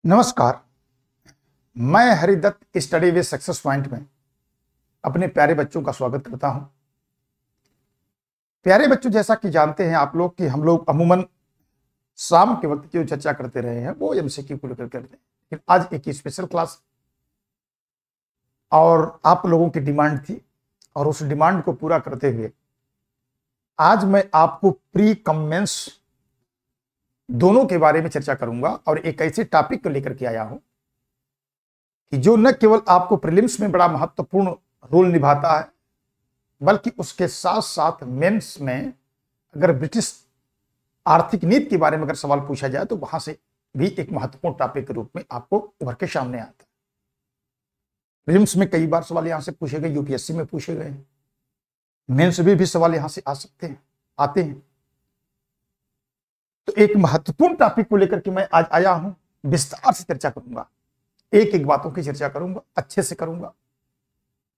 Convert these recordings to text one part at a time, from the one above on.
नमस्कार। मैं Haridatt study with success point में अपने प्यारे बच्चों का स्वागत करता हूं। प्यारे बच्चों, जैसा कि जानते हैं आप लोग कि हम लोग अमूमन शाम के वक्त जो चर्चा करते रहे हैं वो एमसीक्यू को लेकर करते हैं, लेकिन आज एक स्पेशल क्लास और आप लोगों की डिमांड थी और उस डिमांड को पूरा करते हुए आज मैं आपको प्री कम मेंस दोनों के बारे में चर्चा करूंगा और एक ऐसे टॉपिक को लेकर के आया हूं कि जो न केवल आपको प्रीलिम्स में बड़ा महत्वपूर्ण रोल निभाता है, बल्कि उसके साथ साथ मेंस में अगर ब्रिटिश आर्थिक नीति के बारे में अगर सवाल पूछा जाए तो वहां से भी एक महत्वपूर्ण टॉपिक के रूप में आपको उभर के सामने आता है। प्रीलिम्स में कई बार सवाल यहां से पूछे गए, यूपीएससी में पूछे गए, मेंस में भी सवाल यहां से आ सकते हैं, आते हैं। तो एक महत्वपूर्ण टॉपिक को लेकर के मैं आज आया हूं, विस्तार से चर्चा करूंगा, एक एक बातों की चर्चा करूंगा, अच्छे से करूंगा।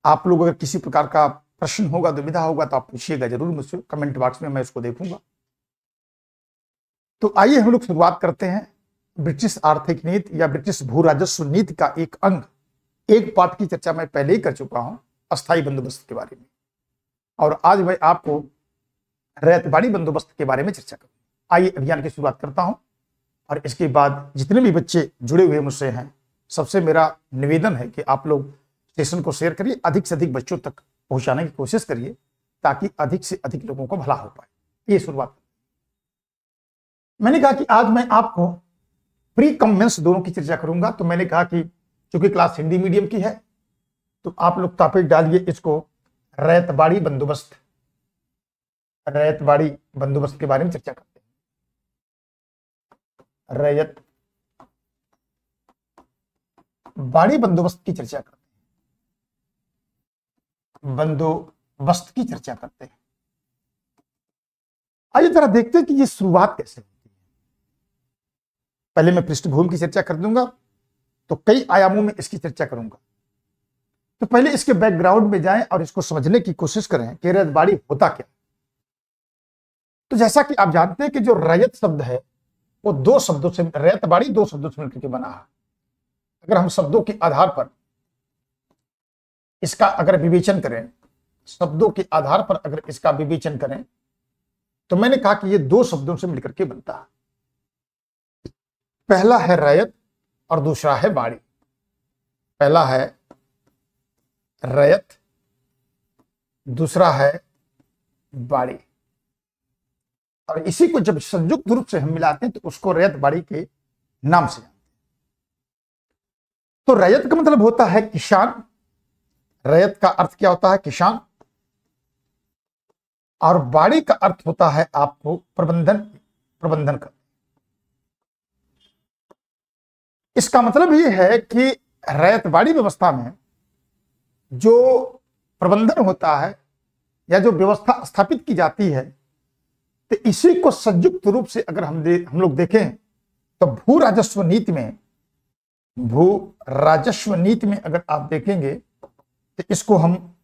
आप लोग अगर किसी प्रकार का प्रश्न होगा, दुविधा होगा तो आप पूछिएगा जरूर मुझसे, कमेंट बॉक्स में मैं उसको देखूंगा। तो आइए हम लोग शुरुआत करते हैं ब्रिटिश आर्थिक नीति या ब्रिटिश भू राजस्व नीति का एक अंग, एक पार्ट की चर्चा मैं पहले ही कर चुका हूं, अस्थायी बंदोबस्त के बारे में, और आज मैं आपको रैयतबाड़ी बंदोबस्त के बारे में चर्चा करूंगा। आइए अभियान की शुरुआत करता हूं और इसके बाद जितने भी बच्चे जुड़े हुए मुझसे हैं, सबसे मेरा निवेदन है कि आप लोग सेशन को शेयर करिए, अधिक से अधिक बच्चों तक पहुंचाने की कोशिश करिए ताकि अधिक से अधिक लोगों को भला हो पाए। ये शुरुआत मैंने कहा कि आज मैं आपको प्री कम मेंस दोनों की चर्चा करूंगा। तो मैंने कहा कि चूंकि क्लास हिंदी मीडियम की है तो आप लोग टॉपिक डालिए इसको रैयतबाड़ी बंदोबस्त, रैयतबाड़ी बंदोबस्त के बारे में चर्चा करते हैं। रैयत बाड़ी बंदोबस्त की चर्चा करते हैं, बंदोबस्त की चर्चा करते हैं। आइए जरा देखते हैं कि ये शुरुआत कैसे होती है। पहले मैं पृष्ठभूमि की चर्चा कर दूंगा, तो कई आयामों में इसकी चर्चा करूंगा। तो पहले इसके बैकग्राउंड में जाएं और इसको समझने की कोशिश करें कि रैयतबाड़ी होता क्या। तो जैसा कि आप जानते हैं कि जो रैयत शब्द है वो दो शब्दों से, रैयतबाड़ी दो शब्दों से मिलकर के बना है। अगर हम शब्दों के आधार पर इसका अगर विवेचन करें, शब्दों के आधार पर अगर इसका विवेचन करें तो मैंने कहा कि ये दो शब्दों से मिलकर के बनता है। पहला है रैयत और दूसरा है बाड़ी। पहला है रैयत, दूसरा है बाड़ी, और इसी को जब संयुक्त रूप से हम मिलाते हैं तो उसको रैयतबाड़ी के नाम से जानते हैं। तो रैयत का मतलब होता है किसान। रैयत का अर्थ क्या होता है? किसान। और बाड़ी का अर्थ होता है आपको प्रबंधन का। इसका मतलब यह है कि रैयतबाड़ी व्यवस्था में जो प्रबंधन होता है या जो व्यवस्था स्थापित की जाती है, तो इसी को संयुक्त रूप से अगर हम लोग देखें तो भू राजस्व नीति में अगर आप देखेंगे तो इसको हम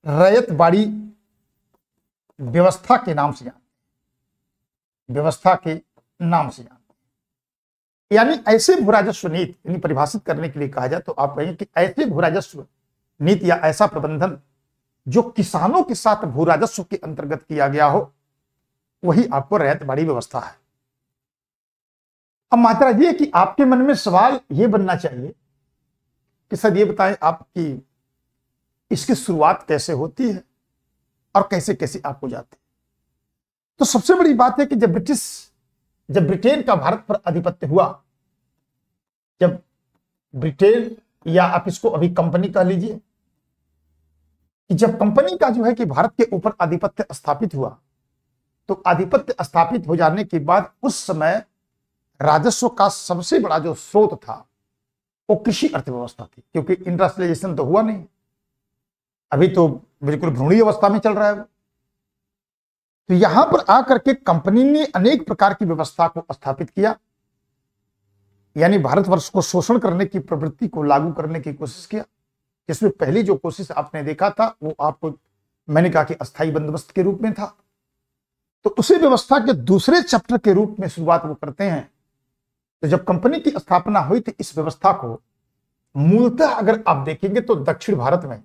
रैयतबाड़ी व्यवस्था के नाम से जानते हैं, व्यवस्था के नाम से जानते हैं। यानी ऐसे भू राजस्व नीति, यानी परिभाषित करने के लिए कहा जाए तो आप कहेंगे कि ऐसे भू राजस्व नीति या ऐसा प्रबंधन जो किसानों के साथ भू राजस्व के अंतर्गत किया गया हो, वही आपको रैयतबाड़ी व्यवस्था है। अब मात्रा ये कि आपके मन में सवाल ये बनना चाहिए कि सर ये बताएं आपकी इसकी शुरुआत कैसे होती है और कैसे कैसे आपको जाते हैं। तो सबसे बड़ी बात है कि जब ब्रिटेन का भारत पर आधिपत्य हुआ, जब ब्रिटेन, या आप इसको अभी कंपनी कह लीजिए, जब कंपनी का जो है कि भारत के ऊपर आधिपत्य स्थापित हुआ, तो आधिपत्य स्थापित हो जाने के बाद उस समय राजस्व का सबसे बड़ा जो स्रोत था वो कृषि अर्थव्यवस्था थी, क्योंकि इंडस्ट्रियलाइजेशन तो हुआ नहीं, अभी तो बिल्कुल भ्रूणीय अवस्था में चल रहा है वो। तो यहां पर आकर के कंपनी ने अनेक प्रकार की व्यवस्था को स्थापित किया, यानी भारतवर्ष को शोषण करने की प्रवृत्ति को लागू करने की कोशिश किया। इसमें पहली जो कोशिश आपने देखा था वो आपको मैंने कहा कि अस्थायी बंदोबस्त के रूप में था। तो उसी व्यवस्था के दूसरे चैप्टर के रूप में शुरुआत वो करते हैं तो जब कंपनी की स्थापना हुई थी, इस व्यवस्था को मूलतः अगर आप देखेंगे तो दक्षिण भारत में,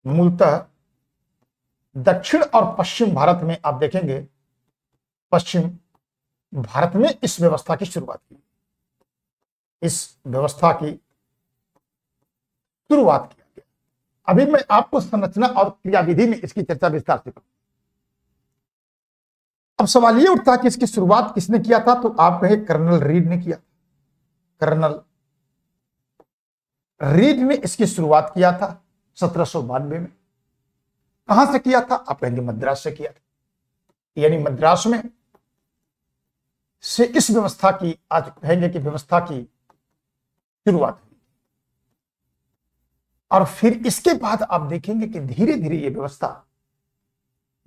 मूलतः दक्षिण और पश्चिम भारत में आप देखेंगे, पश्चिम भारत में इस व्यवस्था की शुरुआत की, इस व्यवस्था की शुरुआत किया गया। अभी मैं आपको संरचना और क्रियाविधि में इसकी चर्चा विस्तार से करूंगा। अब सवाल ये उठता है कि इसकी शुरुआत किसने किया था, तो आप कहे कर्नल रीड ने किया। कर्नल रीड ने इसकी शुरुआत किया था 1792 में। कहां से किया था, आप कहेंगे मद्रास से किया था। यानी मद्रास में से इस व्यवस्था की, आज कहेंगे कि व्यवस्था की शुरुआत हुई। और फिर इसके बाद आप देखेंगे कि धीरे धीरे यह व्यवस्था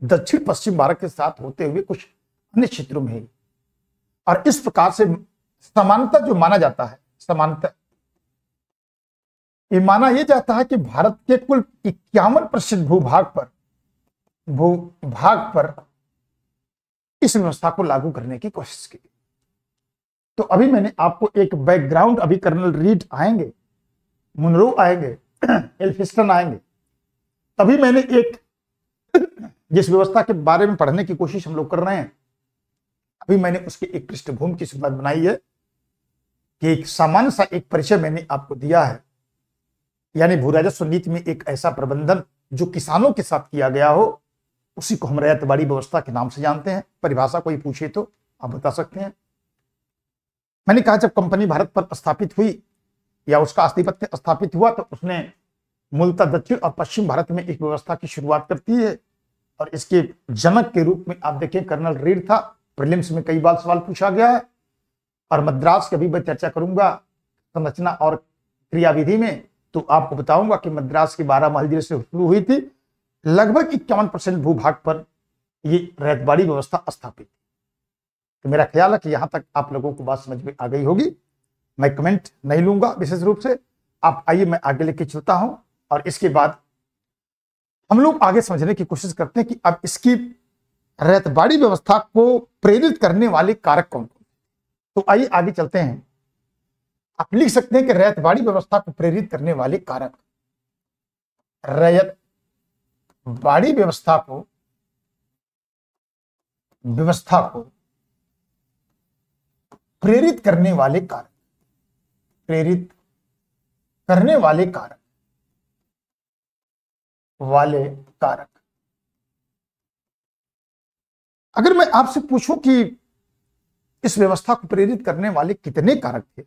दक्षिण पश्चिम भारत के साथ होते हुए कुछ अन्य क्षेत्रों में है। और इस प्रकार से समानता जो माना जाता है, समानता ये माना यह जाता है कि भारत के कुल 51% भूभाग पर इस व्यवस्था को लागू करने की कोशिश की। तो अभी मैंने आपको एक बैकग्राउंड, अभी कर्नल रीड आएंगे, मुनरो आएंगे, एल्फिंस्टन आएंगे, तभी मैंने एक जिस व्यवस्था के बारे में पढ़ने की कोशिश हम लोग कर रहे हैं, अभी मैंने उसकी एक पृष्ठभूमि की शुरुआत बनाई है कि एक सामान्य सा एक परिचय मैंने आपको दिया है। यानी भू राजस्व नीति में एक ऐसा प्रबंधन जो किसानों के साथ किया गया हो, उसी को हम रैयतवाड़ी व्यवस्था के नाम से जानते हैं। परिभाषा कोई पूछे तो आप बता सकते हैं। मैंने कहा जब कंपनी भारत पर स्थापित हुई या उसका आधिपत्य स्थापित हुआ, तो उसने मूलतः दक्षिण और पश्चिम भारत में एक व्यवस्था की शुरुआत करती है। और इसके जनक के रूप में आप देखें कर्नल रीड था। प्रीलिम्स में कई बार सवाल पूछा गया है। और मद्रास की भी मैं चर्चा करूंगा संरचना और क्रियाविधि में, तो आपको बताऊंगा कि मद्रास की 12 महल जिले से शुरू हुई थी। लगभग 51% भूभाग पर ये रैयतवाड़ी व्यवस्था स्थापित। तो मेरा ख्याल है कि यहां तक आप लोगों को बात समझ में आ गई होगी। मैं कमेंट नहीं लूंगा विशेष रूप से। आप आइए मैं आगे लेके चलता हूं और इसके बाद हम लोग आगे समझने की कोशिश करते हैं कि अब इसकी रैयतवाड़ी व्यवस्था को प्रेरित करने वाले कारक कौन कौन। तो आइए आगे चलते हैं। आप लिख सकते हैं कि रैयतवाड़ी व्यवस्था को प्रेरित करने वाले कारक, रैयतवाड़ी व्यवस्था को प्रेरित करने वाले कारक, प्रेरित करने वाले कारक अगर मैं आपसे पूछूं कि इस व्यवस्था को प्रेरित करने वाले कितने कारक थे,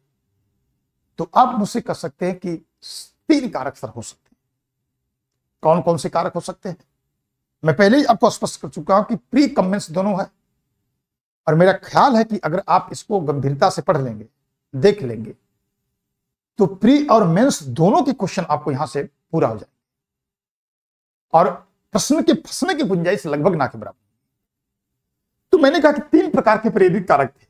तो आप मुझसे कह सकते हैं कि 3 कारक सर हो सकते हैं। कौन कौन से कारक हो सकते हैं? मैं पहले ही आपको स्पष्ट कर चुका हूं कि प्री कमेंस दोनों है। और मेरा ख्याल है कि अगर आप इसको गंभीरता से पढ़ लेंगे, देख लेंगे, तो प्री और मेंस दोनों के क्वेश्चन आपको यहां से पूरा हो जाएंगे और प्रश्न के फंसने की गुंजाइश लगभग ना के बराबर। तो मैंने कहा कि 3 प्रकार के प्रेरित कारक थे।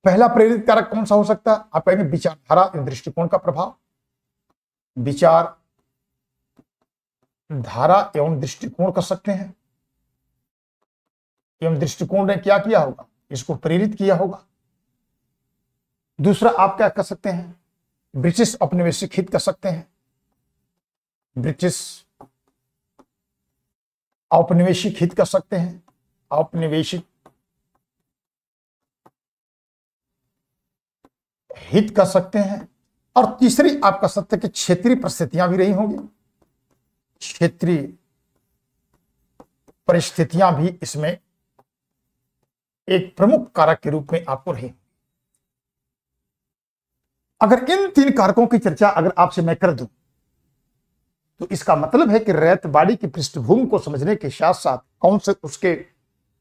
पहला प्रेरित कारक कौन सा हो सकता है? आप कहेंगे विचारधारा एवं दृष्टिकोण का प्रभाव। विचारधारा एवं दृष्टिकोण कर सकते हैं। एवं दृष्टिकोण ने क्या किया होगा? इसको प्रेरित किया होगा। दूसरा आप क्या कर सकते हैं? ब्रिटिश औपनिवेशिक हित कर सकते हैं। ब्रिटिश औपनिवेशिक हित कर सकते हैं। औपनिवेशिक हित कर सकते हैं। और तीसरी आप कह सकते हैं कि क्षेत्रीय परिस्थितियां भी रही होंगी। क्षेत्रीय परिस्थितियां भी इसमें एक प्रमुख कारक के रूप में आपको रही। अगर इन 3 कारकों की चर्चा अगर आपसे मैं कर दूं, तो इसका मतलब है कि रैयतवाड़ी की पृष्ठभूमि को समझने के साथ साथ कौन से उसके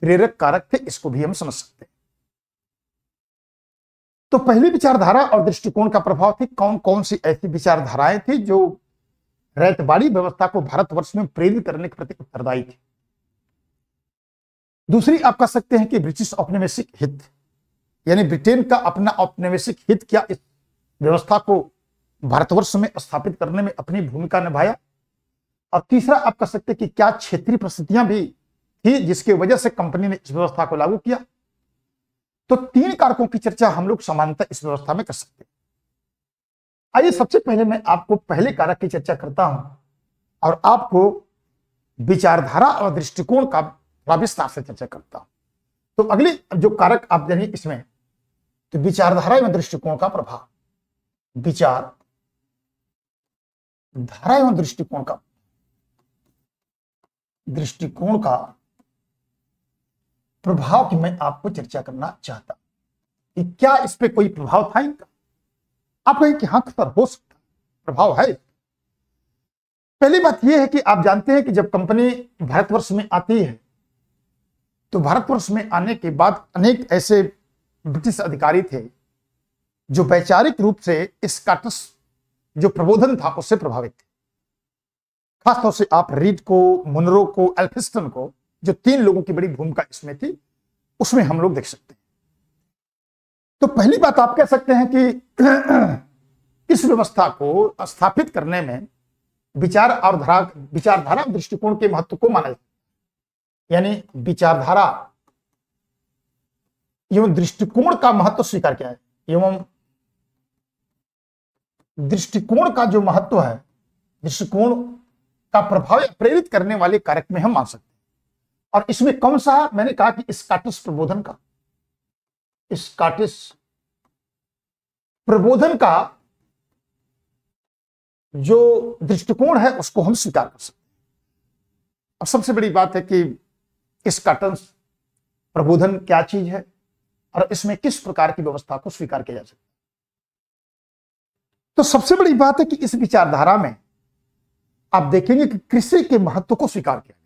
प्रेरक कारक थे, इसको भी हम समझ सकते हैं। तो पहली विचारधारा और दृष्टिकोण का प्रभाव थी। कौन कौन सी ऐसी विचारधाराएं थी जो रैयतवाड़ी व्यवस्था को भारतवर्ष में प्रेरित करने के प्रति उत्तरदायी थी? दूसरी आप कह सकते हैं कि ब्रिटिश औपनिवेशिक हित, यानी ब्रिटेन का अपना औपनिवेशिक हित क्या इस व्यवस्था को भारतवर्ष में स्थापित करने में अपनी भूमिका निभाया। और तीसरा आप कह सकते हैं कि क्या क्षेत्रीय परिस्थितियां भी थी जिसकी वजह से कंपनी ने इस व्यवस्था को लागू किया। तो 3 कारकों की चर्चा हम लोग सामान्यतः इस व्यवस्था में कर सकते हैं। आइए सबसे पहले मैं आपको पहले कारक की चर्चा करता हूं और आपको विचारधारा और दृष्टिकोण का विस्तार से चर्चा करता हूं। तो अगले जो कारक आप जानिए इसमें, तो विचारधारा एवं दृष्टिकोण का प्रभाव, विचार धारा एवं दृष्टिकोण का प्रभाव की मैं आपको चर्चा करना चाहता हूं कि क्या इस पे कोई प्रभाव था इनका। आप कहें कि हाँ सर हो सकता प्रभाव है। पहली बात यह है कि आप जानते हैं कि जब कंपनी भारतवर्ष में आती है तो भारतवर्ष में आने के बाद अनेक ऐसे ब्रिटिश अधिकारी थे जो वैचारिक रूप से स्कॉटिश जो प्रबोधन था उससे प्रभावित थे। खासतौर से आप रीड को, मुनरो को, एल्फिस्टन को, जो 3 लोगों की बड़ी भूमिका इसमें थी, उसमें हम लोग देख सकते हैं। तो पहली बात आप कह सकते हैं कि इस व्यवस्था को स्थापित करने में विचारधारा दृष्टिकोण के महत्व को माना जाता है, यानी विचारधारा एवं दृष्टिकोण का महत्व स्वीकार किया है, एवं दृष्टिकोण का जो महत्व है, दृष्टिकोण का प्रभाव प्रेरित करने वाले कारक में हम मान सकते हैं। और इसमें कौन सा, मैंने कहा कि स्कॉटिश प्रबोधन का जो दृष्टिकोण है उसको हम स्वीकार कर सकते हैं। अब सबसे बड़ी बात है कि स्कॉटिश प्रबोधन क्या चीज है और इसमें किस प्रकार की व्यवस्था को स्वीकार किया जा सकता है। तो सबसे बड़ी बात है कि इस विचारधारा में आप देखेंगे कि कृषि के महत्व को स्वीकार किया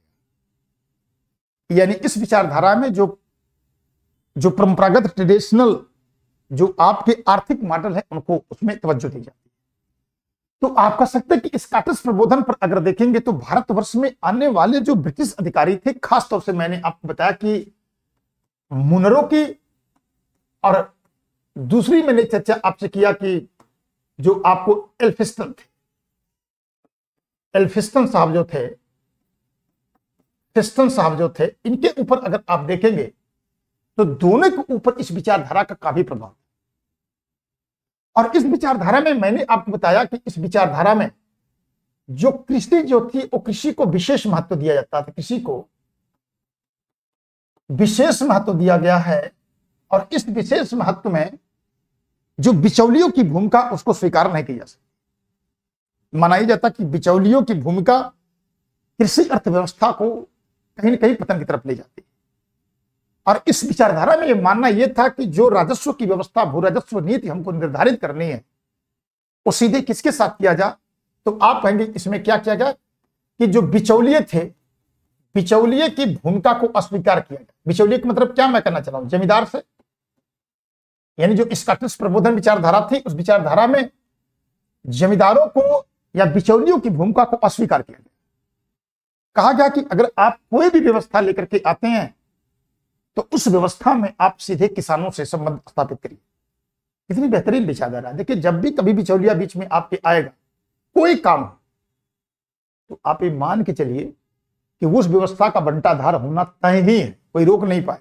गया, यानी इस विचारधारा में जो परंपरागत ट्रेडिशनल जो आपके आर्थिक मॉडल है उनको उसमें तवज्जो दी जाती है। तो आप कह सकते हैं कि स्कॉटिश प्रबोधन पर अगर देखेंगे तो भारतवर्ष में आने वाले जो ब्रिटिश अधिकारी थे, खासतौर से मैंने आपको बताया कि मुनरो की, और दूसरी मैंने चर्चा आपसे किया कि जो आपको एल्फिस्टन साहब जो थे, इनके ऊपर अगर आप देखेंगे तो दोनों के ऊपर इस विचारधारा का काफी प्रभाव। और इस विचारधारा में मैंने आपको बताया कि इस विचारधारा में जो कृषि जो थी वो कृषि को विशेष महत्व दिया जाता था, कृषि को विशेष महत्व दिया गया है। और इस विशेष महत्व में जो बिचौलियों की भूमिका उसको स्वीकार नहीं की जा सकती। माना जाता कि बिचौलियों की भूमिका कृषि अर्थव्यवस्था को कहीं न कहीं पतन की तरफ ले जाती है। और इस विचारधारा में यह मानना यह था कि जो राजस्व की व्यवस्था, भू राजस्व नीति हमको निर्धारित करनी है वो सीधे किसके साथ किया जाए। तो आप कहेंगे इसमें क्या किया जाए कि जो बिचौलिए थे, बिचौलिए की भूमिका को अस्वीकार किया जाए। बिचौलिए का मतलब क्या मैं कहना चाह रहा हूं, जमींदार से, यानी जो स्कॉटिश प्रबोधन विचारधारा थी उस विचारधारा में जमींदारों को या बिचौलियों की भूमिका को अस्वीकार किया गया। कहा गया कि अगर आप कोई भी व्यवस्था लेकर के आते हैं तो उस व्यवस्था में आप सीधे किसानों से संबंध स्थापित करिए। कितनी बेहतरीन विचारधारा है। देखिए, जब भी कभी बिचौलिया बीच में आपके आएगा कोई काम, तो आप ये मान के चलिए कि उस व्यवस्था का बंटाधार होना तय ही है, कोई रोक नहीं पाए।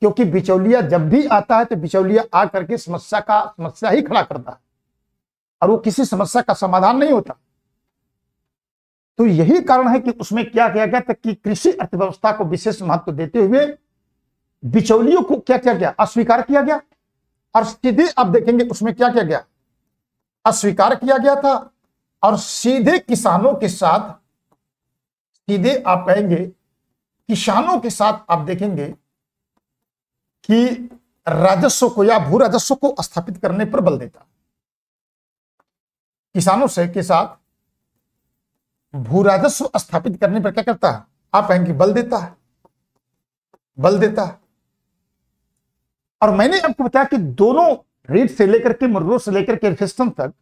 क्योंकि बिचौलिया जब भी आता है तो बिचौलिया आ करके समस्या ही खड़ा करता है और वो किसी समस्या का समाधान नहीं होता। तो यही कारण है कि उसमें क्या किया गया था कि कृषि अर्थव्यवस्था को विशेष महत्व देते हुए बिचौलियों को क्या किया गया, अस्वीकार किया गया। और सीधे आप देखेंगे उसमें क्या किया गया, अस्वीकार किया गया था। और सीधे किसानों के साथ, सीधे आप कहेंगे किसानों के साथ आप देखेंगे कि राजस्व को या भू राजस्व को स्थापित करने पर बल देता। किसानों से के साथ भू राजस्व स्थापित करने पर क्या करता है, आप कहेंगे बल देता है, बल देता है। और मैंने आपको बताया कि दोनों रीड से लेकर के मुनरो से लेकर के एल्फिस्टन तक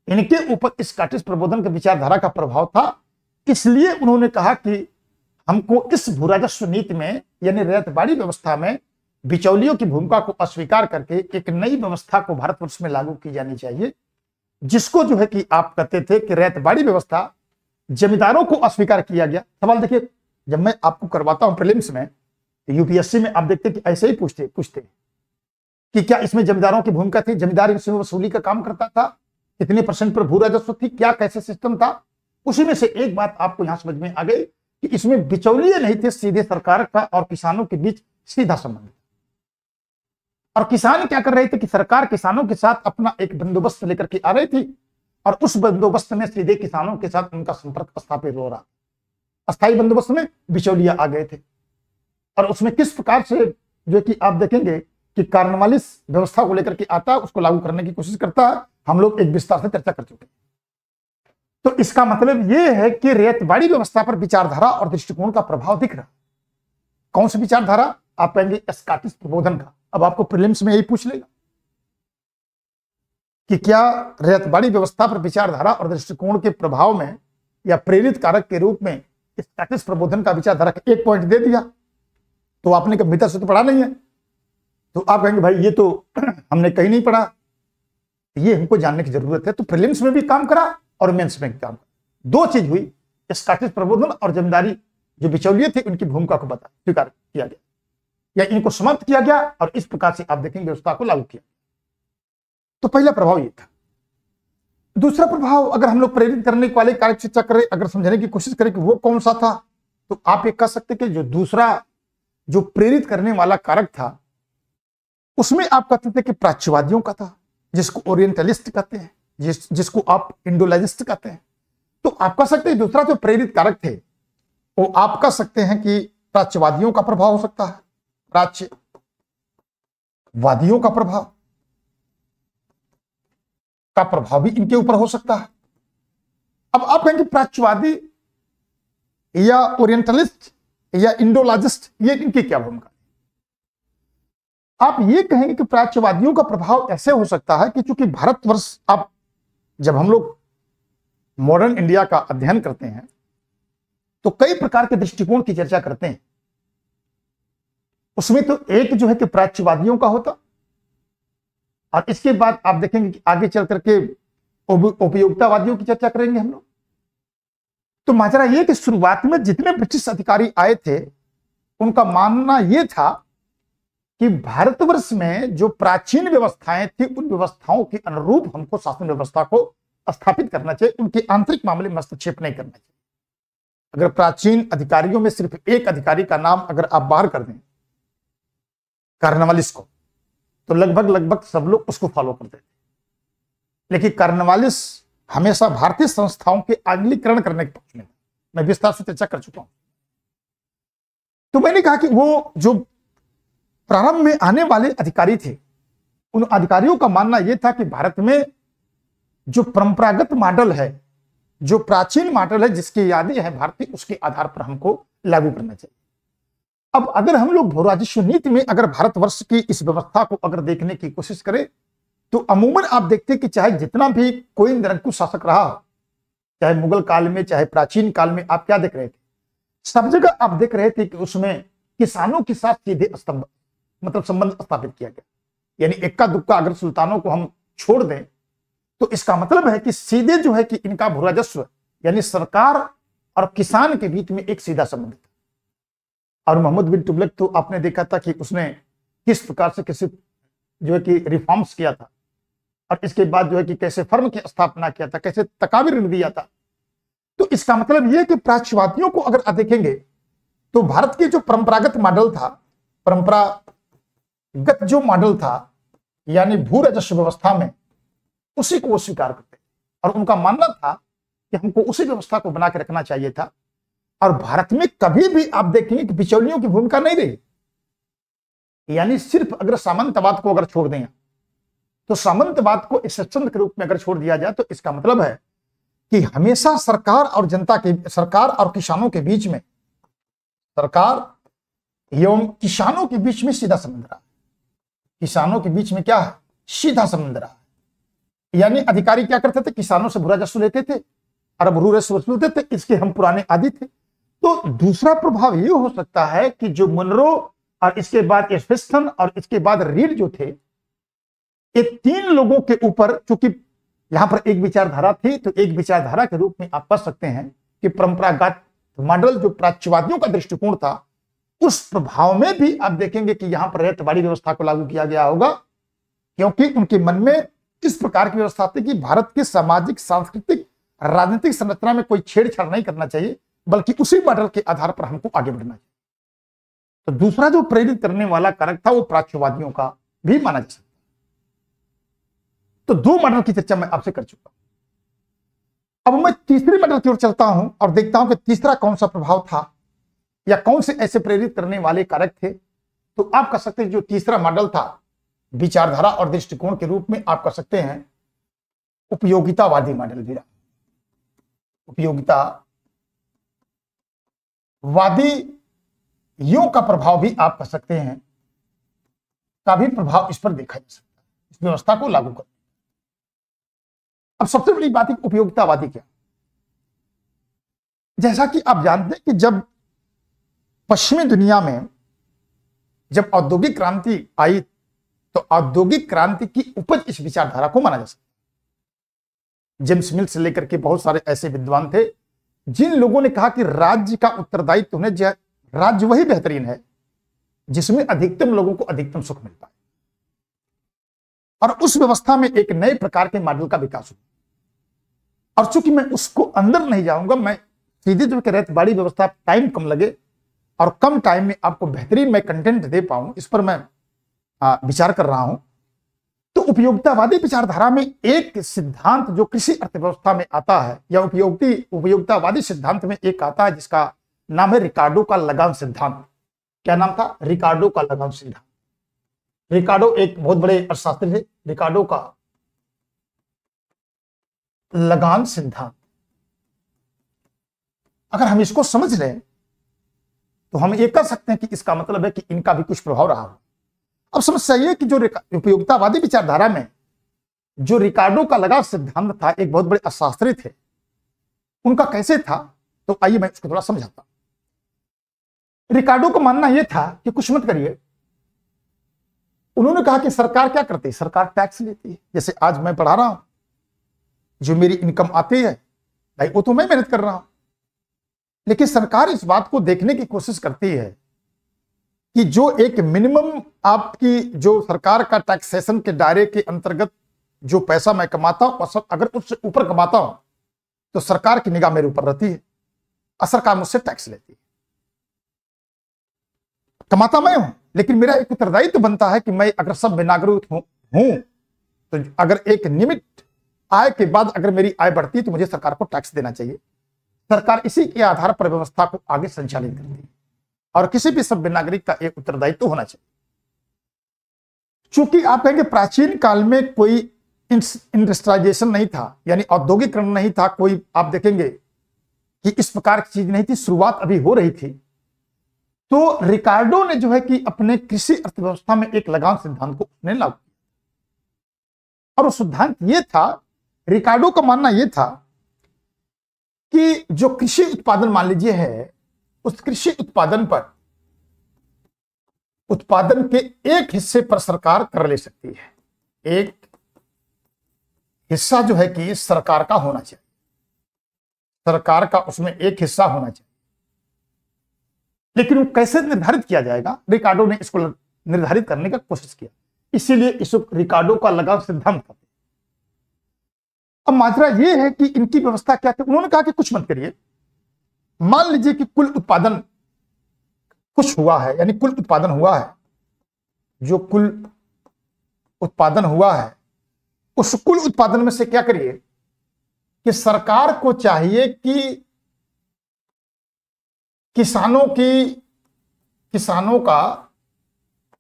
इनके ऊपर स्कॉटिश प्रबोधन के विचारधारा का प्रभाव था। इसलिए उन्होंने कहा कि हमको इस भू राजस्व नीति में यानी रैयतवाड़ी व्यवस्था में बिचौलियों की भूमिका को अस्वीकार करके एक नई व्यवस्था को भारतवर्ष में लागू की जानी चाहिए, जिसको जो है कि आप कहते थे कि रैयतवाड़ी व्यवस्था जमींदारों को अस्वीकार किया गया। सवाल देखिए, जब मैं आपको करवाता हूं प्रीलिम्स में तो यूपीएससी में आप देखते कि ऐसे ही पूछते पूछते कि क्या इसमें जमींदारों की भूमिका थी, जमींदार इसमें वसूली का काम करता था, कितने % पर भू राजस्व थी, क्या कैसे सिस्टम था। उसी में से एक बात आपको यहां समझ में आ गई कि इसमें बिचौलिए नहीं थे, सीधे सरकार का और किसानों के बीच सीधा संबंध। और किसान क्या कर रहे थे कि सरकार किसानों के साथ अपना एक बंदोबस्त लेकर के आ रही थी और उस बंदोबस्त में सीधे किसानों के साथ उनका संपर्क स्थापित हो रहा। अस्थायी बंदोबस्त में बिचौलिया आ गए थे और उसमें किस प्रकार से जो कि आप देखेंगे कि कार्नवालिस व्यवस्था को लेकर के आता है, उसको लागू करने की कोशिश करता है। हम लोग एक विस्तार से चर्चा कर चुके हैं। तो इसका मतलब यह है कि रैयतवाड़ी व्यवस्था पर विचारधारा और दृष्टिकोण का प्रभाव दिख रहा। कौन सी विचारधारा? आप कहेंगे स्कॉटिश प्रबोधन का। अब आपको प्रीलिम्स में यही पूछ लेगा कि क्या रैयतवाड़ी व्यवस्था पर विचारधारा और दृष्टिकोण के प्रभाव में या प्रेरित कारक के रूप में स्कॉटिश प्रबोधन का विचारधारा का एक पॉइंट दे दिया तो आपने कभी भीतर से तो पढ़ा नहीं है। तो आप कहेंगे भाई ये तो हमने कहीं नहीं पढ़ा, ये हमको जानने की जरूरत है। तो प्रीलिम्स में भी काम करा और मेंस में भी काम करा। दो चीज हुई, स्कॉटिश प्रबोधन और जमींदारी जो बिचौलिए थे उनकी भूमिका को बता स्वीकार किया गया या इनको समाप्त किया गया और इस प्रकार से आप देखेंगे व्यवस्था को लागू किया। तो पहला प्रभाव ये था। दूसरा प्रभाव अगर हम लोग प्रेरित करने वाले कार्य चर्चा करें, अगर समझने की कोशिश करें कि वो कौन सा था, तो आप ये कह सकते कि जो दूसरा जो प्रेरित करने वाला कारक था उसमें आप कहते थे कि प्राच्यवादियों का था, जिसको ओरिएंटलिस्ट कहते हैं, जिसको आप इंडोलॉजिस्ट कहते हैं। तो आप कह सकते हैं दूसरा जो प्रेरित कारक थे वो आप कह सकते हैं कि प्राच्यवादियों का प्रभाव हो सकता है, प्राच्यवादियों का प्रभाव भी इनके ऊपर हो सकता है। अब आप कहेंगे प्राच्यवादी या ओरिएंटलिस्ट या इंडोलॉजिस्ट, ये इनकी क्या भूमिका? आप ये कहेंगे कि प्राच्यवादियों का प्रभाव ऐसे हो सकता है कि चूंकि भारतवर्ष, आप जब हम लोग मॉडर्न इंडिया का अध्ययन करते हैं तो कई प्रकार के दृष्टिकोण की चर्चा करते हैं। उसमें तो एक जो है कि प्राच्यवादियों का होता और इसके बाद आप देखेंगे कि आगे चल करके उपयोगितावादियों की चर्चा करेंगे हम लोग। तो माजरा यह कि शुरुआत में जितने ब्रिटिश अधिकारी आए थे उनका मानना यह था कि भारतवर्ष में जो प्राचीन व्यवस्थाएं थी उन व्यवस्थाओं के अनुरूप हमको शासन व्यवस्था को स्थापित करना चाहिए, उनके आंतरिक मामले में हस्तक्षेप नहीं करना चाहिए। अगर प्राचीन अधिकारियों में सिर्फ एक अधिकारी का नाम अगर आप बाहर कर दें, कार्नवालिस को, तो लगभग सब लोग उसको फॉलो करते थे। लेकिन कार्नवालिस हमेशा भारतीय संस्थाओं के आंगलीकरण करने के पक्ष में, मैं विस्तार से चर्चा कर चुका हूं। तो मैंने कहा कि वो जो प्रारंभ में आने वाले अधिकारी थे उन अधिकारियों का मानना यह था कि भारत में जो परंपरागत मॉडल है, जो प्राचीन मॉडल है, जिसकी यादें है भारतीय, उसके आधार पर हमको लागू करना चाहिए। अब अगर हम लोग भू राजस्व नीति में अगर भारतवर्ष की इस व्यवस्था को अगर देखने की कोशिश करें तो अमूमन आप देखते हैं कि चाहे जितना भी कोई निरंकुश शासक रहा, चाहे मुगल काल में चाहे प्राचीन काल में, आप क्या देख रहे थे? सब जगह आप देख रहे थे कि उसमें किसानों के साथ सीधे संबंध स्थापित किया गया। यानी इक्का दुक्का अगर सुल्तानों को हम छोड़ दें तो इसका मतलब है कि सीधे जो है कि इनका भू राजस्व यानी सरकार और किसान के बीच में एक सीधा संबंध था। और मोहम्मद बिन तुगलक तो आपने देखा था कि उसने किस प्रकार से किसी जो है कि रिफॉर्म्स किया था और इसके बाद जो है कि कैसे फर्म की स्थापना किया था, कैसे तकाबी ऋण दिया था। तो इसका मतलब यह कि प्राच्यवादियों को अगर आप देखेंगे तो भारत के जो परंपरागत मॉडल था, परंपरागत जो मॉडल था यानी भू राजस्व व्यवस्था में, उसी को वो स्वीकार करते और उनका मानना था कि हमको उसी व्यवस्था को बना के रखना चाहिए था। और भारत में कभी भी आप देखेंगे कि बिचौलियों की भूमिका नहीं रही। यानी सिर्फ अगर सामंतवाद को अगर छोड़ दें तो सामंतवाद को एक्सेप्शन के रूप में अगर छोड़ दिया जाए तो इसका मतलब है कि हमेशा सरकार और जनता के, सरकार और किसानों के बीच में, सरकार एवं किसानों के बीच में सीधा संबंध रहा। किसानों के बीच में क्या है? सीधा संबंध रहा। यानी अधिकारी क्या करते थे? किसानों से भू राजस्व लेते थे और भू राजस्व वसूलते थे। इसके हम पुराने आदी थे। तो दूसरा प्रभाव यह हो सकता है कि जो मुनरो और इसके बाद एस्फेस्टन और इसके बाद रीड जो थे, ये तीन लोगों के ऊपर, चूंकि यहां पर एक विचारधारा थी तो एक विचारधारा के रूप में आप कह सकते हैं कि परंपरागत मॉडल जो प्राच्यवादियों का दृष्टिकोण था उस प्रभाव में भी आप देखेंगे कि यहां पर रैयतवाड़ी व्यवस्था को लागू किया गया होगा, क्योंकि उनके मन में इस प्रकार की व्यवस्था थी कि भारत की सामाजिक, सांस्कृतिक, राजनीतिक संरचना में कोई छेड़छाड़ नहीं करना चाहिए, बल्कि उसी मॉडल के आधार पर हमको आगे बढ़ना चाहिए। तो दूसरा जो प्रेरित करने वाला कारक था वो प्राच्यवादियों का भी माना जा सकता है। तो दो मॉडल की चर्चा मैं आपसे कर चुका हूं। अब मैं तीसरे मॉडल की ओर चलता हूं और देखता हूं कि तीसरा कौन सा प्रभाव था या कौन से ऐसे प्रेरित करने वाले कारक थे। तो आप कह सकते हैं जो तीसरा मॉडल था विचारधारा और दृष्टिकोण के रूप में आप कह सकते हैं उपयोगितावादी मॉडल भी रहा। उपयोगितावादियों का प्रभाव भी आप कह सकते हैं, का भी प्रभाव इस पर देखा जा सकता है, इस व्यवस्था को लागू कर। अब सबसे बड़ी बात है उपयोगितावादी क्या। जैसा कि आप जानते हैं कि जब पश्चिमी दुनिया में जब औद्योगिक क्रांति आई तो औद्योगिक क्रांति की उपज इस विचारधारा को माना जा सकता है। जेम्स मिल से लेकर के बहुत सारे ऐसे विद्वान थे जिन लोगों ने कहा कि राज्य का उत्तरदायित्व होने, राज्य वही बेहतरीन है जिसमें अधिकतम लोगों को अधिकतम सुख मिल पाए। और उस व्यवस्था में एक नए प्रकार के मॉडल का विकास हुआ। और चूंकि मैं उसको अंदर नहीं जाऊंगा, मैं सीधे जो रैयतवाड़ी व्यवस्था टाइम कम लगे और कम टाइम में आपको बेहतरीन मैं कंटेंट दे पाऊं, इस पर मैं विचार कर रहा हूं। तो उपयोगितावादी विचारधारा में एक सिद्धांत जो कृषि अर्थव्यवस्था में आता है या उपयोगितावादी सिद्धांत में एक आता है जिसका नाम है रिकार्डो का लगान सिद्धांत। क्या नाम था? रिकार्डो का लगान सिद्धांत। रिकार्डो एक बहुत बड़े अर्थशास्त्री थे। रिकार्डो का लगान सिद्धांत, अगर हम इसको समझ लें तो हम ये कह सकते हैं कि इसका मतलब है कि इनका भी कुछ प्रभाव रहा हो। अब समस्या ये कि जो उपयोगितावादी विचारधारा में जो रिकार्डो का लगान सिद्धांत था, एक बहुत बड़े अर्थशास्त्री थे, उनका कैसे था, तो आइए मैं इसको थोड़ा समझाता हूं। रिकार्डो का मानना यह था कि कुछ मत करिए। उन्होंने कहा कि सरकार क्या करती है? सरकार टैक्स लेती है। जैसे आज मैं पढ़ा रहा हूं, जो मेरी इनकम आती है भाई वो तो मैं मेहनत कर रहा हूं, लेकिन सरकार इस बात को देखने की कोशिश करती है कि जो एक मिनिमम आपकी जो सरकार का टैक्सेशन के दायरे के अंतर्गत जो पैसा मैं कमाता हूं, अगर उससे ऊपर कमाता हूं तो सरकार की निगाह मेरे ऊपर रहती है और सरकार मुझसे टैक्स लेती है। कमाता मैं हूं, लेकिन मेरा एक उत्तरदायित्व बनता है कि मैं अगर सब में नागरिक हूं तो अगर एक नियमित आय के बाद अगर मेरी आय बढ़ती है तो मुझे सरकार को टैक्स देना चाहिए। सरकार इसी के आधार पर व्यवस्था को आगे संचालित करती है और किसी भी सभ्य नागरिक का एक उत्तरदायित्व होना चाहिए। चूंकि आप कहेंगे प्राचीन काल में कोई इंडस्ट्रियलाइजेशन नहीं था, यानी औद्योगिकरण नहीं था, कोई आप देखेंगे कि इस प्रकार की चीज नहीं थी, शुरुआत अभी हो रही थी। तो रिकार्डो ने जो है कि अपने कृषि अर्थव्यवस्था में एक लगान सिद्धांत को उसने लागू किया और वो सिद्धांत ये था, रिकार्डो का मानना यह था कि जो कृषि उत्पादन मान लीजिए है, उस कृषि उत्पादन पर उत्पादन के एक हिस्से पर सरकार कर ले सकती है। एक हिस्सा जो है कि सरकार का होना चाहिए, सरकार का उसमें एक हिस्सा होना चाहिए। लेकिन वो कैसे निर्धारित किया जाएगा, रिकार्डो ने इसको निर्धारित करने का कोशिश किया, इसीलिए इस रिकार्डो का लगान सिद्धांत था। अब माजरा ये है कि इनकी व्यवस्था क्या थी। उन्होंने कहा कि कुछ मत करिए, मान लीजिए कि कुल उत्पादन कुछ हुआ है, यानी कुल उत्पादन हुआ है, जो कुल उत्पादन हुआ है उस कुल उत्पादन में से क्या करिए कि सरकार को चाहिए कि किसानों का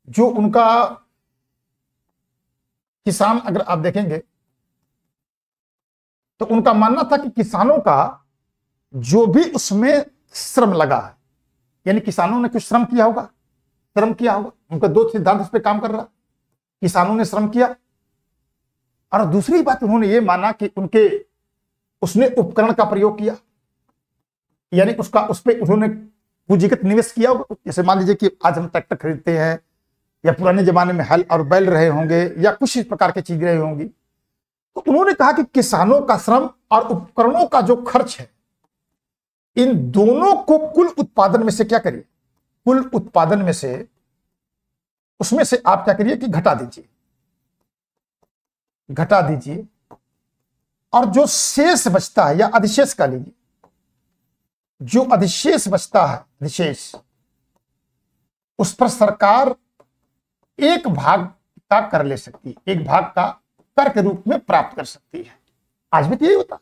जो उनका किसान, अगर आप देखेंगे तो उनका मानना था कि किसानों का जो भी उसमें श्रम लगा है, यानी किसानों ने कुछ श्रम किया होगा, उनका दो सिद्धांत इस पे काम कर रहा। किसानों ने श्रम किया और दूसरी बात उन्होंने ये माना कि उसने उपकरण का प्रयोग किया, यानी उस पर उन्होंने पूंजीगत निवेश किया होगा। जैसे मान लीजिए कि आज हम ट्रैक्टर खरीदते हैं या पुराने जमाने में हल और बैल रहे होंगे या कुछ इस प्रकार की चीजें रही होंगी। तो उन्होंने कहा कि किसानों का श्रम और उपकरणों का जो खर्च है, इन दोनों को कुल उत्पादन में से क्या करिए, कुल उत्पादन में से, उसमें से आप क्या करिए कि घटा दीजिए, और जो शेष बचता है, या अधिशेष का लीजिए, जो अधिशेष बचता है, अधिशेष, उस पर सरकार एक भाग का कर ले सकती है, एक भाग का कर के रूप में प्राप्त कर सकती है। आज भी तो यही होता।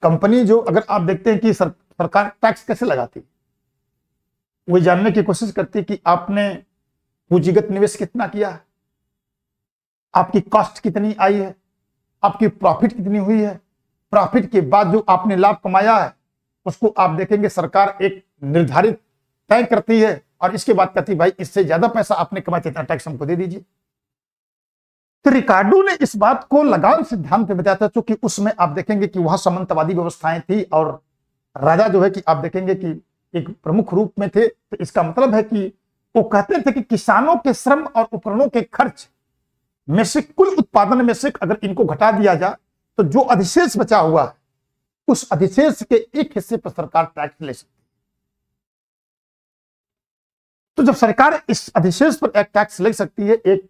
कंपनी जो, अगर आप देखते हैं कि सरकार टैक्स कैसे लगाती है, वो जानने की कोशिश करती है कि आपने पूंजीगत निवेश कितना किया है, आपकी कॉस्ट कितनी आई है, आपकी प्रॉफिट कितनी हुई है, प्रॉफिट के बाद जो आपने लाभ कमाया है उसको आप देखेंगे सरकार एक निर्धारित तय करती है, और इसके बाद कहती है भाई इससे ज्यादा पैसा आपने कमाया, इतना टैक्स हमको दे दीजिए। तो रिकार्डो ने इस बात को लगान सिद्धांत में बताया था, क्योंकि उसमें आप देखेंगे कि वहां सामंतवादी व्यवस्थाएं थी और राजा जो है कि आप देखेंगे कि एक प्रमुख रूप में थे। तो इसका मतलब है कि वो कहते थे कि किसानों के श्रम और उपकरणों के खर्च में से कुल उत्पादन में से अगर इनको घटा दिया जाए तो जो अधिशेष बचा हुआ है उस अधिशेष के एक हिस्से पर सरकार टैक्स ले सकती है। तो जब सरकार इस अधिशेष पर एक टैक्स ले सकती है, एक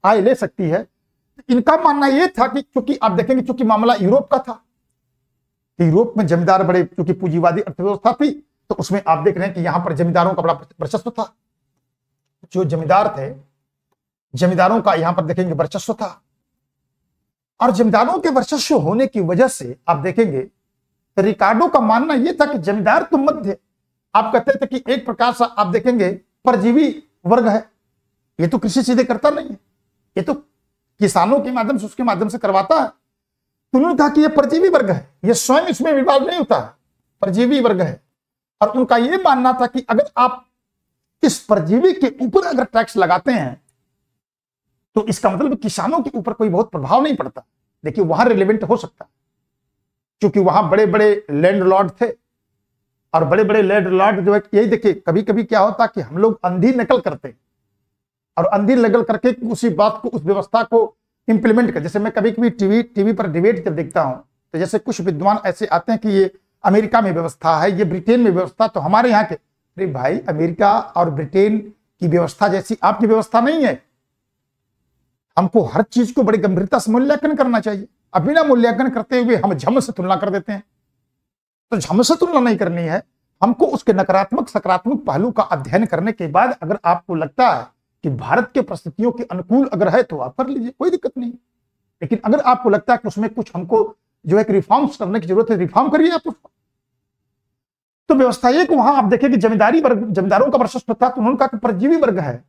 आय ले सकती है, तो इनका मानना यह था कि क्योंकि आप देखेंगे क्योंकि मामला यूरोप का था, यूरोप में जमींदार बड़े, क्योंकि पूंजीवादी अर्थव्यवस्था थी, तो उसमें आप देख रहे हैं कि यहां पर जमींदारों का बड़ा वर्चस्व था। जो जमींदार थे, जमींदारों का यहां पर देखेंगे वर्चस्व था, और जमींदारों के वर्चस्व होने की वजह से आप देखेंगे तो रिकार्डो का मानना यह था कि जमींदार तो मध्य, आप कहते थे कि एक प्रकार से आप देखेंगे परजीवी वर्ग है, ये तो कृषि सीधे करता नहीं है, ये तो किसानों के माध्यम से, उसके माध्यम से करवाता है। तो उन्होंने कहा कि ये परजीवी वर्ग है, ये स्वयं इसमें विवाद नहीं होता, परजीवी वर्ग है। और उनका यह मानना था कि अगर आप इस परजीवी के ऊपर अगर टैक्स लगाते हैं तो इसका मतलब किसानों के ऊपर कोई बहुत प्रभाव नहीं पड़ता। देखिए वहां रिलेवेंट हो सकता है क्योंकि वहां बड़े बड़े लैंडलॉर्ड थे, और बड़े बड़े लैंडलॉर्ड जो है, यही देखिए कभी कभी क्या होता कि हम लोग अंधी नकल करते हैं और अंधी नकल करके उसी बात को, उस व्यवस्था को इंप्लीमेंट कर। जैसे मैं कभी कभी टीवी पर डिबेट जब देखता हूं तो जैसे कुछ विद्वान ऐसे आते हैं कि ये अमेरिका में व्यवस्था है, ये ब्रिटेन में व्यवस्था, तो हमारे यहाँ के, अरे भाई अमेरिका और ब्रिटेन की व्यवस्था जैसी आपकी व्यवस्था नहीं है। हमको हर चीज को बड़ी गंभीरता से मूल्यांकन करना चाहिए। अब बिना मूल्यांकन करते हुए हम झम से तुलना कर देते हैं, तो झम से तुलना नहीं करनी है, हमको उसके नकारात्मक सकारात्मक पहलू का अध्ययन करने के बाद अगर आपको लगता है कि भारत के परिस्थितियों के अनुकूल अगर है तो आप कर लीजिए, कोई दिक्कत नहीं। लेकिन अगर आपको लगता है कि उसमें कुछ हमको जो है रिफॉर्म्स करने की जरूरत है, रिफॉर्म करिए आप उसको। तो व्यवस्था ये कि वहां आप देखें कि जमींदारी वर्ग, जमींदारों का वर्चस्व था, तो उन्होंने कहा कि परजीवी वर्ग है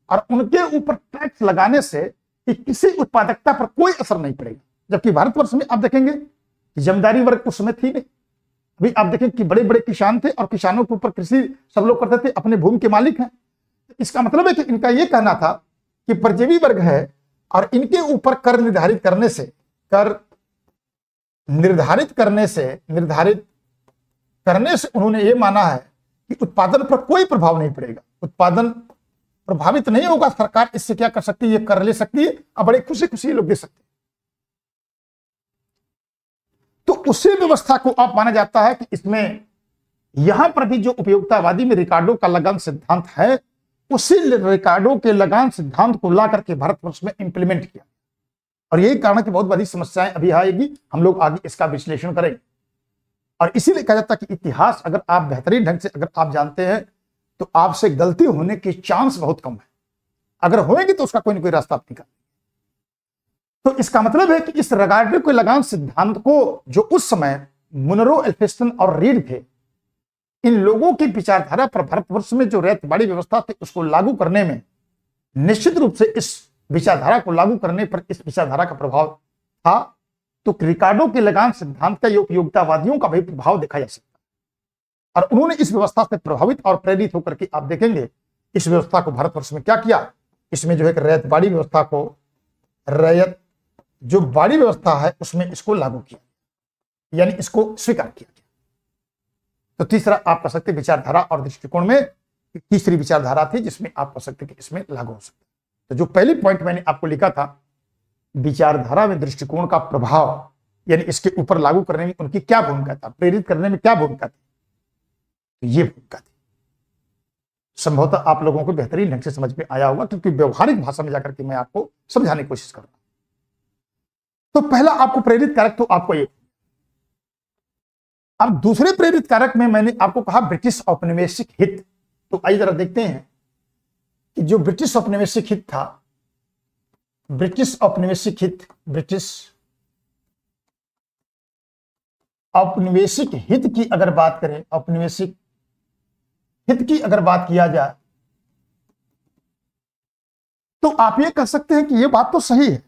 और उनके ऊपर टैक्स लगाने से किसी उत्पादकता पर कोई असर नहीं पड़ेगा। जबकि भारतवर्ष में आप देखेंगे कि जमींदारी वर्ग उस समय थी नहीं। अभी आप देखें कि बड़े बड़े किसान थे और किसानों के ऊपर कृषि सब लोग करते थे, अपने भूमि के मालिक हैं। इसका मतलब है कि इनका यह कहना था कि परजीवी वर्ग है और इनके ऊपर कर निर्धारित करने से उन्होंने ये माना है कि उत्पादन पर कोई प्रभाव नहीं पड़ेगा, उत्पादन प्रभावित नहीं होगा। सरकार इससे क्या कर सकती है, ये कर ले सकती है और बड़े खुशी खुशी लोग दे सकते हैं। तो उसी व्यवस्था को आप माना जाता है कि इसमें यहां पर भी जो उपयोगितावादी में रिकार्डो का लगान सिद्धांत है, उसी रिकार्डो के लगान सिद्धांत को ला करके भारतवर्ष में इंप्लीमेंट किया। और यही कारण है कि बहुत बड़ी समस्याएं अभी आएगी, हम लोग आगे इसका विश्लेषण करेंगे। और इसीलिए कहा जाता है कि इतिहास अगर आप बेहतरीन ढंग से अगर आप जानते हैं तो आपसे गलती होने की चांस बहुत कम है, अगर होएगी तो उसका कोई ना कोई रास्ता आप निकाल। तो इसका मतलब है कि इस रिकार्डो के लगान सिद्धांत को जो उस समय मुनरो, एल्फिंस्टन और रीड थे, इन लोगों की विचारधारा पर भारतवर्ष में जो रैयतवाड़ी व्यवस्था थी उसको लागू करने में निश्चित रूप से इस विचारधारा को लागू करने पर इस विचारधारा का प्रभाव था। तो रिकार्डो के लगान सिद्धांत का ये उपयोगितावादियों का भी प्रभाव देखा जा सकता है। और उन्होंने इस व्यवस्था से प्रभावित और प्रेरित होकर के आप देखेंगे इस व्यवस्था को भारतवर्ष में क्या किया, इसमें जो है रैयतवाड़ी व्यवस्था को, रैयत जो बाड़ी व्यवस्था है उसमें इसको लागू किया, यानी इसको स्वीकार किया गया। तो तीसरा आप कह सकते विचारधारा और दृष्टिकोण में तीसरी विचारधारा थी जिसमें आप कह सकते कि इसमें लागू हो सकता। तो जो पहली पॉइंट मैंने आपको लिखा था, विचारधारा में दृष्टिकोण का प्रभाव, यानी इसके ऊपर लागू करने में उनकी क्या भूमिका था, प्रेरित करने में क्या भूमिका थी, तो ये भूमिका थी। संभवतः आप लोगों को बेहतरीन ढंग से समझ में आया होगा, क्योंकि व्यवहारिक भाषा में जाकर के मैं आपको समझाने की कोशिश कर रहा हूं। तो पहला आपको प्रेरित कारक तो आपको ये। अब दूसरे प्रेरित कारक में मैंने आपको कहा ब्रिटिश औपनिवेशिक हित। तो आइए जरा देखते हैं कि जो ब्रिटिश औपनिवेशिक हित था, ब्रिटिश औपनिवेशिक हित, ब्रिटिश औपनिवेशिक हित की अगर बात करें, औपनिवेशिक हित की अगर बात किया जाए, तो आप ये कह सकते हैं कि यह बात तो सही है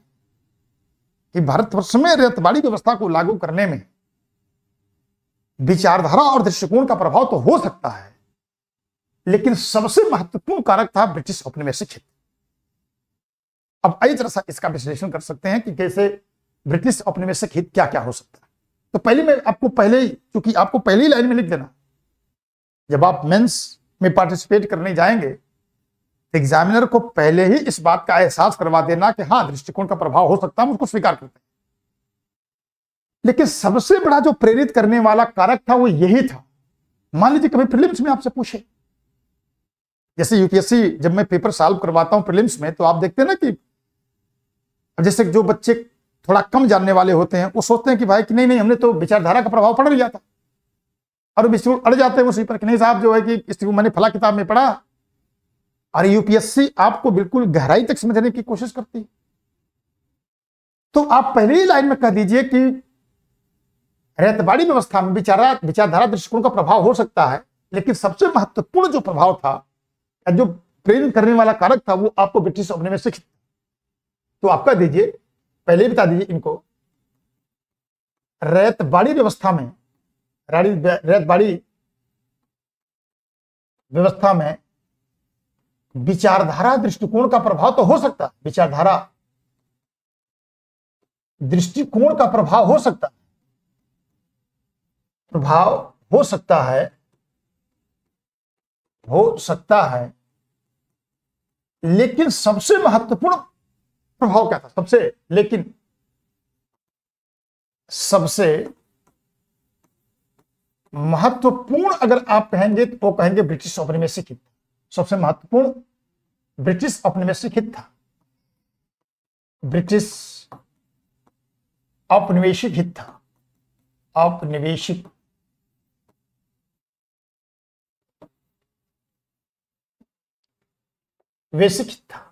कि भारतवर्ष में रैयतवाड़ी व्यवस्था को लागू करने में विचारधारा और दृष्टिकोण का प्रभाव तो हो सकता है, लेकिन सबसे महत्वपूर्ण कारक था ब्रिटिश औपनिवेशिक हित। अब आइए जरा सा इसका विश्लेषण कर सकते हैं कि कैसे ब्रिटिश औपनिवेशिक हित क्या क्या हो सकता है। तो पहले मैं आपको चूंकि आपको पहली लाइन में लिख देना, जब आप मेंस में पार्टिसिपेट करने जाएंगे तो एग्जामिनर को पहले ही इस बात का एहसास करवा देना कि हाँ, दृष्टिकोण का प्रभाव हो सकता है, हम उसको स्वीकार करते हैं। लेकिन सबसे बड़ा जो प्रेरित करने वाला कारक था वो यही था। मान लीजिए कभी प्रीलिम्स में आपसे पूछे, जैसे यूपीएससी जब मैं पेपर सॉल्व करवाता हूं प्रीलिम्स में, तो आप देखते हैं ना कि जैसे जो बच्चे थोड़ा कम जानने वाले होते हैं वो सोचते हैं कि भाई कि नहीं हमने तो विचारधारा का प्रभाव पढ़ लिया था, और बिल्कुल अड़ जाते हैं उसी पर कि नहीं साहब जो है कि इसको मैंने फला किताब में पढ़ा। और यूपीएससी आपको बिल्कुल गहराई तक समझने की कोशिश करती है। तो आप पहले ही लाइन में कह दीजिए कि रैयतवाड़ी व्यवस्था में विचारधारा दृष्टिकोण का प्रभाव हो सकता है, लेकिन सबसे महत्वपूर्ण जो प्रभाव था, जो प्रेरित करने वाला कारक था, वो आपको ब्रिटिश औपनिवेशिक। तो आप कह दीजिए, पहले ही बता दीजिए इनको, रैयतवाड़ी व्यवस्था में विचारधारा दृष्टिकोण का प्रभाव तो हो सकता है, विचारधारा दृष्टिकोण का प्रभाव हो सकता है, लेकिन सबसे महत्वपूर्ण प्रभाव क्या था? सबसे महत्वपूर्ण अगर आप कहेंगे तो वो कहेंगे ब्रिटिश औपनिवेशिक हित। सबसे महत्वपूर्ण ब्रिटिश औपनिवेशिक हित था, ब्रिटिश औपनिवेशिक हित था, औपनिवेशिक वैश्विक हित था।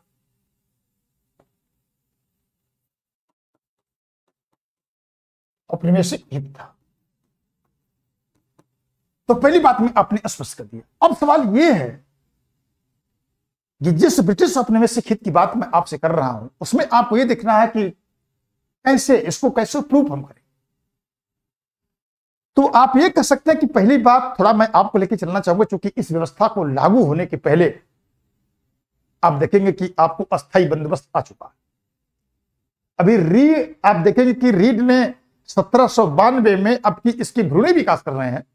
औपनिवेशिक हित था। तो पहली बात में आपने स्पष्ट कर दिया। अब सवाल यह है कि जिस ब्रिटिश औपनिवेशिक हित की बात मैं आपसे कर रहा हूं, उसमें आपको यह देखना है कि इसको कैसे प्रूफ हम करें। तो आप ये कह सकते हैं कि पहली बात थोड़ा मैं आपको लेके चलना चाहूंगा, क्योंकि इस व्यवस्था को लागू होने के पहले आप देखेंगे कि आपको अस्थायी बंदोबस्त आ चुका है। अभी आप देखेंगे कि रीड ने 1792 में अब की इसकी भ्रूण विकास कर रहे हैं,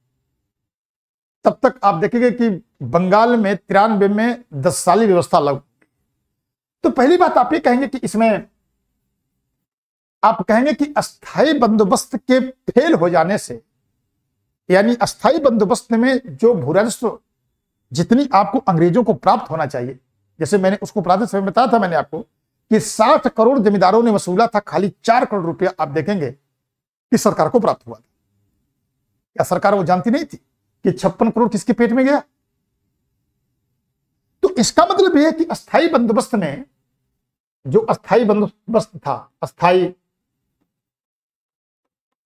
तब तक आप देखेंगे कि बंगाल में 93 में 10 साली व्यवस्था लागू। तो पहली बात आप ये कहेंगे कि इसमें आप कहेंगे कि अस्थायी बंदोबस्त के फेल हो जाने से, यानी अस्थायी बंदोबस्त में जो भू राजस्व जितनी आपको अंग्रेजों को प्राप्त होना चाहिए, जैसे मैंने उसको प्रादेशिक में बताया था मैंने आपको कि 60 करोड़ जमींदारों ने वसूला था, खाली 4 करोड़ रुपया आप देखेंगे कि सरकार को प्राप्त हुआ था। क्या सरकार वो जानती नहीं थी कि 56 करोड़ किसके पेट में गया? तो इसका मतलब यह है कि अस्थायी बंदोबस्त में जो अस्थायी बंदोबस्त था, अस्थायी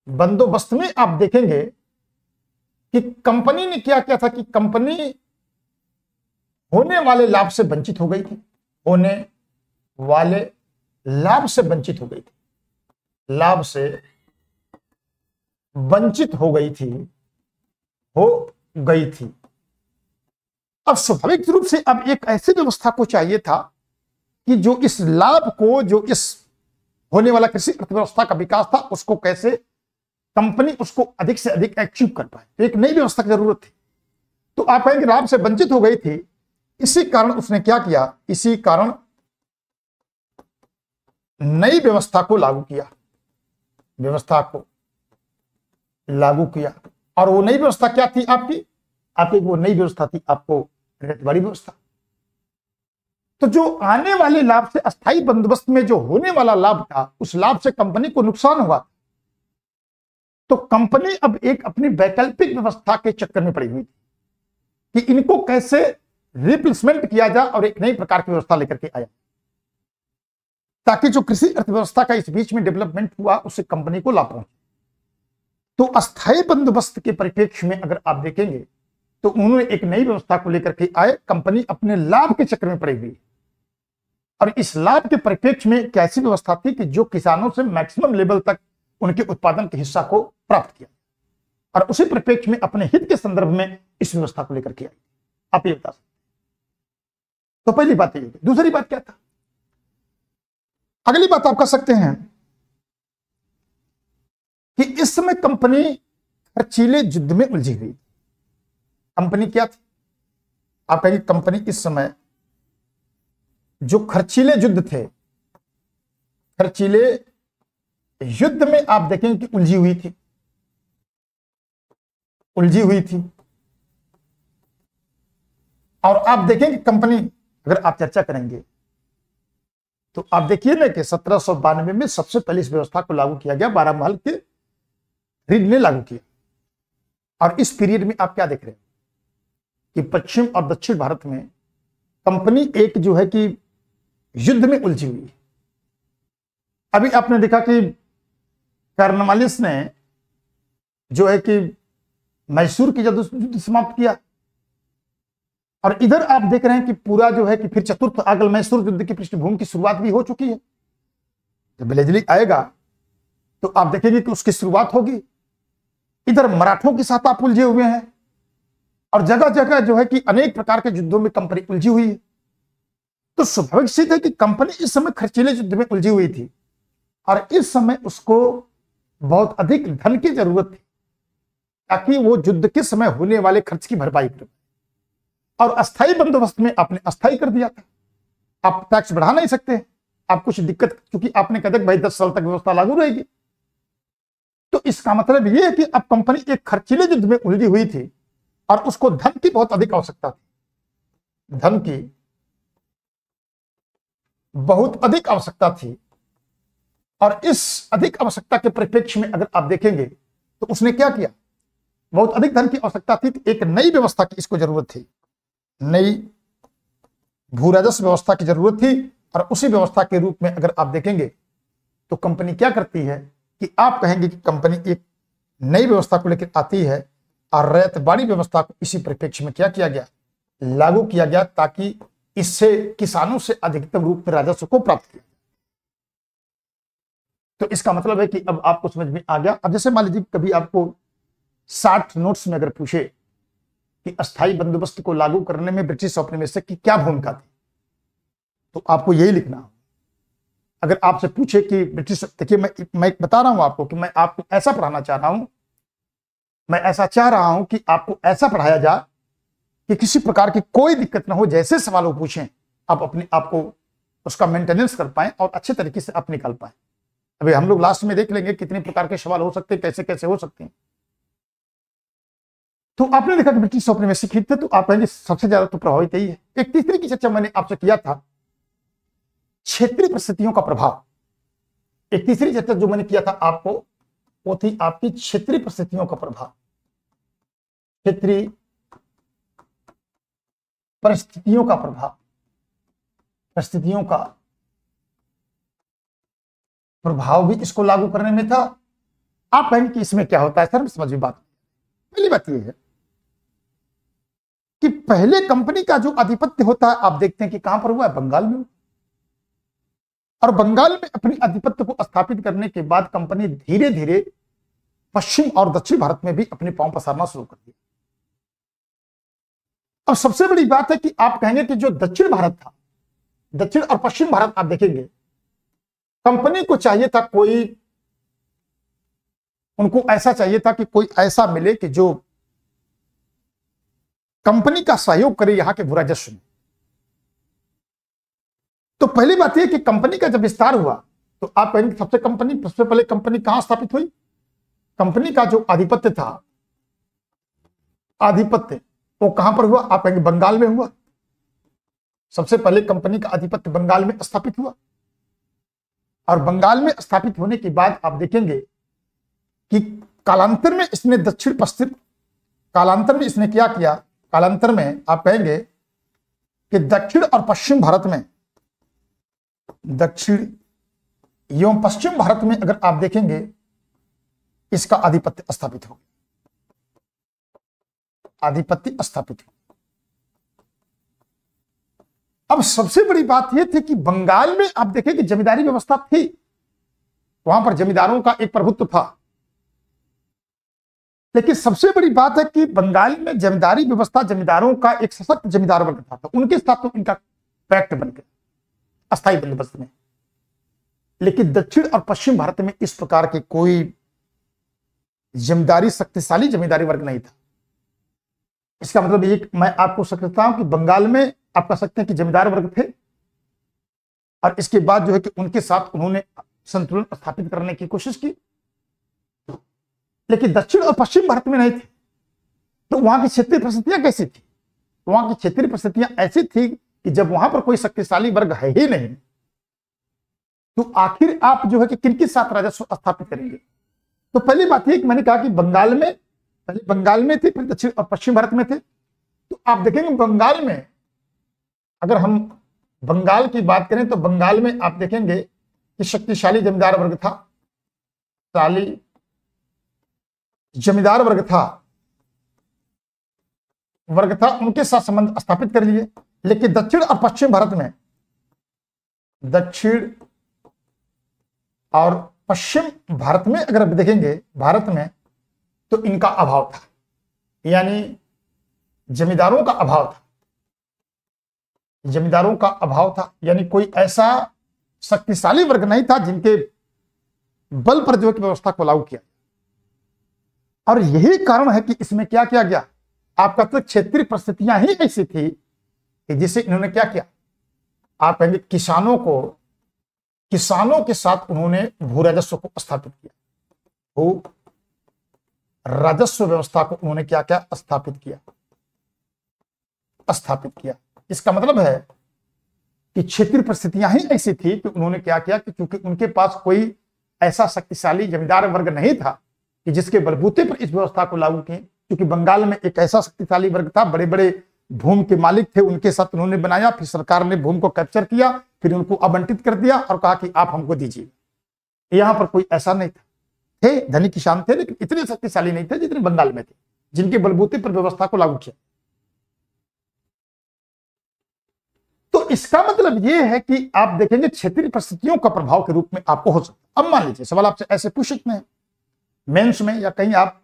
बंदोबस्त में आप देखेंगे कि कंपनी ने क्या किया था कि कंपनी होने वाले लाभ से वंचित हो गई थी, होने वाले लाभ से वंचित हो गई थी, लाभ से वंचित हो गई थी। अब स्वाभाविक रूप से अब एक ऐसी व्यवस्था को चाहिए था कि जो इस लाभ को, जो इस होने वाला कृषि अर्थव्यवस्था का विकास था, उसको कैसे कंपनी उसको अधिक से अधिक अचीव कर पाए। तो एक नई व्यवस्था की जरूरत थी। तो आप कहेंगे लाभ से वंचित हो गई थी, इसी कारण उसने क्या किया, इसी कारण नई व्यवस्था को लागू किया, और वो नई व्यवस्था क्या थी आपकी वो नई व्यवस्था थी आपको रैयतवाड़ी व्यवस्था। तो जो आने वाले लाभ से अस्थायी बंदोबस्त में जो होने वाला लाभ था, उस लाभ से कंपनी को नुकसान हुआ, तो कंपनी अब एक अपनी वैकल्पिक व्यवस्था के चक्कर में पड़ी हुई थी कि इनको कैसे रिप्लेसमेंट किया जाए और एक नई प्रकार की व्यवस्था लेकर के आया, ताकि जो कृषि अर्थव्यवस्था का इस बीच में डेवलपमेंट हुआ उससे कंपनी को लाभ पहुंचे। तो अस्थायी बंदोबस्त के परिप्रेक्ष्य में अगर आप देखेंगे तो उन्होंने एक नई व्यवस्था को लेकर के आए, कंपनी अपने लाभ के चक्कर में पड़ी हुई। और इस लाभ के परिप्रेक्ष्य में एक ऐसी व्यवस्था थी कि जो किसानों से मैक्सिमम लेवल तक उनके उत्पादन के हिस्सा को प्राप्त किया, और उसी परिप्रेक्ष्य में अपने हित के संदर्भ में इस व्यवस्था को लेकर के आई। आप ये बता सकते। तो पहली बात ये। दूसरी बात क्या था? अगली बात आप कह सकते हैं कि इस समय कंपनी खर्चीले युद्ध में उलझी हुई। कंपनी क्या थी? आप कहेंगे कंपनी इस समय जो खर्चीले युद्ध थे, खर्चीले युद्ध में आप देखेंगे कि उलझी हुई थी, उलझी हुई थी। और आप देखेंगे कंपनी, अगर आप चर्चा करेंगे तो आप देखिए ना कि 1792 में सबसे पहले इस व्यवस्था को लागू किया गया, 12 महल के रीड ने लागू किया। और इस पीरियड में आप क्या देख रहे हैं कि पश्चिम और दक्षिण भारत में कंपनी एक जो है कि युद्ध में उलझी हुई है। अभी आपने देखा कि कॉर्नवालिस ने जो है कि मैसूर की युद्ध समाप्त किया, और इधर आप देख रहे हैं कि पूरा जो है कि फिर चतुर्थ आगल मैसूर युद्ध की पृष्ठभूमि की शुरुआत भी हो चुकी है। जब वेलेस्ली आएगा तो आप देखेंगे कि उसकी शुरुआत होगी। इधर मराठों के साथ आप उलझे हुए हैं, और जगह जगह जो है कि अनेक प्रकार के युद्धों में कंपनी उलझी हुई है। तो स्वाभाविक सिद्ध है कि कंपनी इस समय खर्चीले युद्ध में उलझी हुई थी, और इस समय उसको बहुत अधिक धन की जरूरत थी ताकि वो युद्ध के समय होने वाले खर्च की भरपाई करे। और अस्थायी बंदोबस्त में आपने अस्थायी कर दिया था, आप टैक्स बढ़ा नहीं सकते, आप कुछ दिक्कत, क्योंकि आपने कहा भाई 10 साल तक व्यवस्था लागू रहेगी। तो इसका मतलब यह है कि अब कंपनी एक खर्चीले युद्ध में उलझी हुई थी और उसको धन की बहुत अधिक आवश्यकता थी, धन की बहुत अधिक आवश्यकता थी। और इस अधिक आवश्यकता के परिप्रेक्ष्य में अगर आप देखेंगे तो उसने क्या किया, बहुत अधिक धन की आवश्यकता थी, तो एक नई व्यवस्था की इसको जरूरत थी, नई भू राजस्व व्यवस्था की जरूरत थी। और उसी व्यवस्था के रूप में अगर आप देखेंगे तो कंपनी क्या करती है कि आप कहेंगे कि कंपनी एक नई व्यवस्था को लेकर आती है, और रैयतवाड़ी व्यवस्था को इसी परिप्रेक्ष्य में क्या किया गया, लागू किया गया, ताकि इससे किसानों से अधिकतम रूप में राजस्व को प्राप्त किया। तो इसका मतलब है कि अब आपको समझ में आ गया। अब जैसे मान लीजिए कभी आपको 60 नोट्स में अगर पूछे कि अस्थायी बंदोबस्त को लागू करने में ब्रिटिश औपनिवेशिक की क्या भूमिका थी, तो आपको यही लिखना। अगर आपसे पूछे कि ब्रिटिश, देखिए मैं बता रहा हूं आपको कि मैं आपको ऐसा पढ़ाना चाह रहा हूं, मैं ऐसा चाह रहा हूं कि आपको ऐसा पढ़ाया जाए कि किसी प्रकार की कोई दिक्कत ना हो। जैसे सवाल वो पूछें आप अपने आप को उसका मेंटेनेंस कर पाए और अच्छे तरीके से आप निकाल पाए। अभी हम लोग लास्ट में देख लेंगे कितने प्रकार के सवाल हो सकते हैं, कैसे कैसे हो सकते हैं। तो आपने देखा कि ब्रिटिश औपनिवेशिक हित थे, तो आप कहेंगे सबसे ज्यादा तो प्रभावित यही है। एक तीसरी की चर्चा मैंने आपसे किया था, क्षेत्रीय परिस्थितियों का प्रभाव। एक तीसरी चर्चा जो मैंने किया था आपको, वो थी आपकी क्षेत्रीय परिस्थितियों का प्रभाव, क्षेत्रीय परिस्थितियों का प्रभाव, परिस्थितियों का प्रभाव भी इसको लागू करने में था। आप कहेंगे कि इसमें क्या होता है सर, समझिए बात। पहली बात यह है कि पहले कंपनी का जो आधिपत्य होता है, आप देखते हैं कि कहां पर हुआ है, बंगाल में। और बंगाल में अपनी आधिपत्य को स्थापित करने के बाद कंपनी धीरे धीरे पश्चिम और दक्षिण भारत में भी अपने पांव पसारना शुरू कर दिया। अब सबसे बड़ी बात है कि आप कहेंगे कि जो दक्षिण भारत था, दक्षिण और पश्चिम भारत आप देखेंगे, कंपनी को चाहिए था कोई, उनको ऐसा चाहिए था कि कोई ऐसा मिले कि जो कंपनी का सहयोग करे यहां के भू राजस्व में। तो पहली बात यह कि कंपनी का जब विस्तार हुआ तो आप कहेंगे सबसे पहले कंपनी कहां स्थापित हुई, कंपनी का जो आधिपत्य था, आधिपत्य वो कहां पर हुआ? आप कहेंगे बंगाल में हुआ। सबसे पहले कंपनी का आधिपत्य बंगाल में स्थापित हुआ, और बंगाल में स्थापित होने के बाद आप देखेंगे कि कालांतर में इसने दक्षिण पश्चिम, कालांतर में इसने क्या किया? कालांतर में आप कहेंगे कि दक्षिण और पश्चिम भारत में, दक्षिण एवं पश्चिम भारत में अगर आप देखेंगे इसका आधिपत्य स्थापित हो, आधिपत्य स्थापित हो। अब सबसे बड़ी बात यह थी कि बंगाल में आप देखें कि जमींदारी व्यवस्था थी, वहां पर जमींदारों का एक प्रभुत्व था, लेकिन सबसे बड़ी बात है कि बंगाल में जमींदारी व्यवस्था, जमींदारों का एक सशक्त जमींदार वर्ग था, तो उनके साथ तो इनका पैक्ट बन गया अस्थायी बंदोबस्त में। लेकिन दक्षिण और पश्चिम भारत में इस प्रकार के कोई जमींदारी, शक्तिशाली जमींदारी वर्ग नहीं था। इसका मतलब ये मैं आपको सकता हूं कि बंगाल में आप कह सकते हैं कि जमींदार वर्ग थे, और इसके बाद जो है कि उनके साथ उन्होंने संतुलन स्थापित करने की कोशिश की, लेकिन दक्षिण और पश्चिम भारत में नहीं थे। तो वहां की क्षेत्रीय परिस्थितियां कैसी थी? वहां की क्षेत्रीय परिस्थितियां ऐसी थी कि जब वहां पर कोई शक्तिशाली वर्ग है ही नहीं, तो आखिर आप जो है कि किनके साथ राजस्व स्थापित करेंगे? तो पहली बात यह कि मैंने कहा कि बंगाल में, पहले बंगाल में थे, फिर दक्षिण और पश्चिम भारत में थे। तो आप देखेंगे बंगाल में, अगर हम बंगाल की बात करें तो बंगाल में आप देखेंगे कि शक्तिशाली जमींदार वर्ग था, शाली जमींदार वर्ग था, उनके साथ संबंध स्थापित कर लिए। लेकिन दक्षिण और पश्चिम भारत में, दक्षिण और पश्चिम भारत में अगर आप देखेंगे, भारत में तो इनका अभाव था, यानी जमींदारों का अभाव था, जमींदारों का अभाव था, यानी कोई ऐसा शक्तिशाली वर्ग नहीं था जिनके बल पर जो है व्यवस्था को लागू किया। और यही कारण है कि इसमें क्या किया गया? आपका तो क्षेत्रीय परिस्थितियां ही ऐसी थी कि जिसे इन्होंने क्या किया? आप कहेंगे किसानों के साथ उन्होंने भू राजस्व को स्थापित किया, भू राजस्व व्यवस्था को उन्होंने क्या क्या स्थापित किया। इसका मतलब है कि क्षेत्रीय परिस्थितियां ही ऐसी थी कि उन्होंने क्या किया कि क्योंकि उनके पास कोई ऐसा शक्तिशाली जमींदार वर्ग नहीं था कि जिसके बलबूते पर इस व्यवस्था को लागू किए, क्योंकि बंगाल में एक ऐसा शक्तिशाली वर्ग था, बड़े बड़े भूमि के मालिक थे, उनके साथ उन्होंने बनाया, फिर सरकार ने भूमि को कैप्चर किया, फिर उनको आवंटित कर दिया और कहा कि आप हमको दीजिए। यहां पर कोई ऐसा नहीं था, थे धनी किसान थे, लेकिन इतने शक्तिशाली नहीं थे जितने बंगाल में थे, जिनके बलबूते पर व्यवस्था को लागू किया। तो इसका मतलब यह है कि आप देखेंगे क्षेत्रीय परिस्थितियों का प्रभाव के रूप में आपको हो सकता है। अब मान लीजिए सवाल आपसे ऐसे पूछ सकते हैं मेंस में, या कहीं आप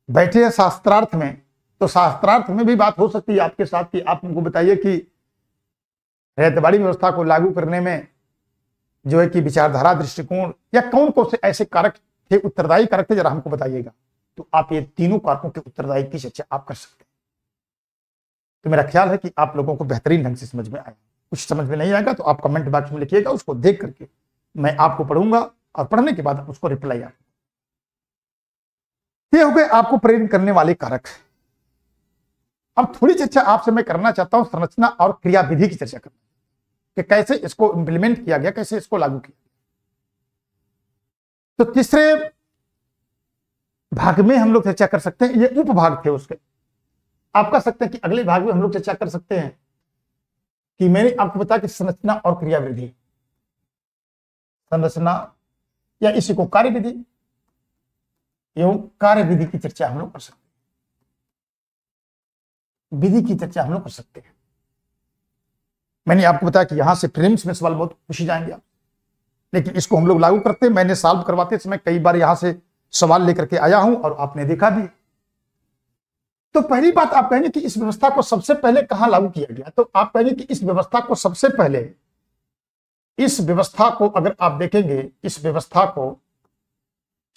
बैठे हैं शास्त्रार्थ में, तो शास्त्रार्थ में भी बात हो सकती है आपके साथ कि आप हमको बताइए कि रैयतवाड़ी व्यवस्था को लागू करने में जो है कि विचारधारा, दृष्टिकोण या कौन कौन से ऐसे कारक थे, उत्तरदायी कारक थे, जरा हमको बताइएगा। तो आप ये तीनों कारकों के उत्तरदायी की चर्चा आप कर सकते हैं। तो मेरा ख्याल है कि आप लोगों को बेहतरीन ढंग से समझ में आएगा। कुछ समझ में नहीं आएगा तो आप कमेंट बॉक्स में लिखिएगा, उसको देख करके मैं आपको पढ़ूंगा और पढ़ने के बाद उसको रिप्लाई आप। ये हो गए आपको प्रेरित करने वाले कारक। अब थोड़ी चर्चा आपसे मैं करना चाहता हूं संरचना और क्रियाविधि की चर्चा करना, कि कैसे इसको इंप्लीमेंट किया गया, कैसे इसको लागू किया। तो तीसरे भाग में हम लोग चर्चा कर सकते हैं, ये उपभाग थे उसके। आप कह सकते हैं कि अगले भाग में हम लोग चर्चा कर सकते हैं कि मैंने आपको बताया कि संरचना और क्रियाविधि, संरचना या इसी को कार्यविधि एवं कार्यविधि की चर्चा हम लोग कर सकते हैं, विधि की चर्चा हम लोग कर सकते हैं। मैंने आपको बताया कि यहां से प्रीलिम्स में सवाल बहुत पूछे जाएंगे आप, लेकिन इसको हम लोग लागू करते हैं। मैंने सॉल्व करवाते समय कई बार यहां से सवाल लेकर के आया हूं और आपने देखा भी। तो पहली बात आप कहेंगे कि इस व्यवस्था को सबसे पहले कहां लागू किया गया, तो आप कहेंगे कि इस व्यवस्था को सबसे पहले, इस व्यवस्था को अगर आप देखेंगे, इस व्यवस्था को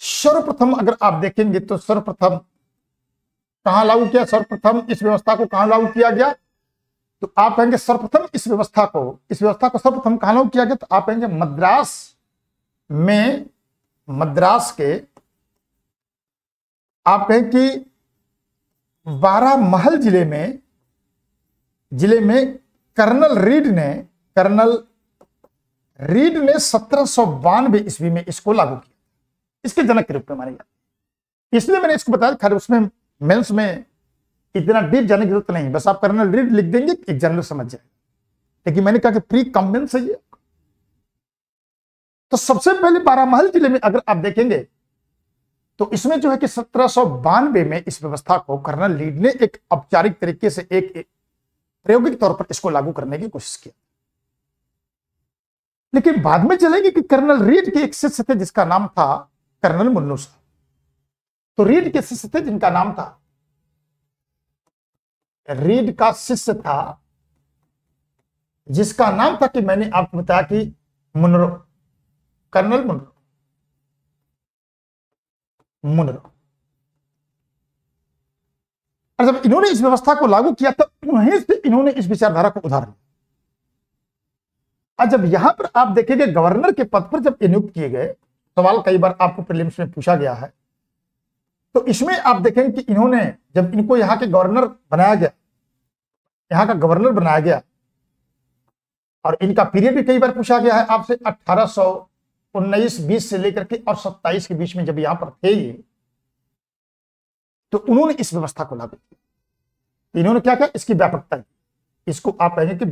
सर्वप्रथम अगर आप देखेंगे तो सर्वप्रथम कहां लागू किया, सर्वप्रथम इस व्यवस्था को कहां लागू किया गया, तो आप कहेंगे सर्वप्रथम इस व्यवस्था को सर्वप्रथम कहां लागू किया गया, तो आप कहेंगे मद्रास में, मद्रास के आप कहें कि बारामहल जिले में कर्नल रीड ने 1792 ईस्वी में इसको लागू किया। इसके जनक के रूप में माने जाते हैं। इसलिए मैंने इसको बताया, खैर उसमें मेंस में इतना डीप जाने की जरूरत नहीं, बस आप कर्नल रीड लिख देंगे एक जनरल समझ जाए। लेकिन मैंने कहा कि प्री कमेंस है ये। तो सबसे पहले बारामहल जिले में अगर आप देखेंगे तो इसमें जो है कि 1792 में इस व्यवस्था को कर्नल रीड ने एक औपचारिक तरीके से एक प्रायोगिक तौर पर इसको लागू करने की कोशिश की। लेकिन बाद में चलेंगे कि कर्नल रीड के एक शिष्य थे जिसका नाम था कर्नल मुन्नू साहब। तो रीड के शिष्य थे जिनका नाम था, रीड का शिष्य था जिसका नाम था कि मैंने आपको बताया कि मुनरो, कर्नल मुनरो। और जब इन्होंने इस व्यवस्था को लागू किया तो उन्हीं से इन्होंने इस विचारधारा को उधार लिया। और जब यहां पर आप देखेंगे गवर्नर के पद पर जब नियुक्त किए गए, सवाल कई बार आपको प्रीलिम्स में पूछा गया है, तो इसमें आप देखेंगे कि इन्होंने जब इनको यहां के गवर्नर बनाया गया, यहां का गवर्नर बनाया गया, और इनका पीरियड भी कई बार पूछा गया है आपसे, 1819-20 से लेकर के और 27 के बीच में जब यहां पर थे ये, तो उन्होंने इस व्यवस्था को लागू किया। इन्होंने क्या किया, इसकी व्यापकता, इसको आप कहेंगे कि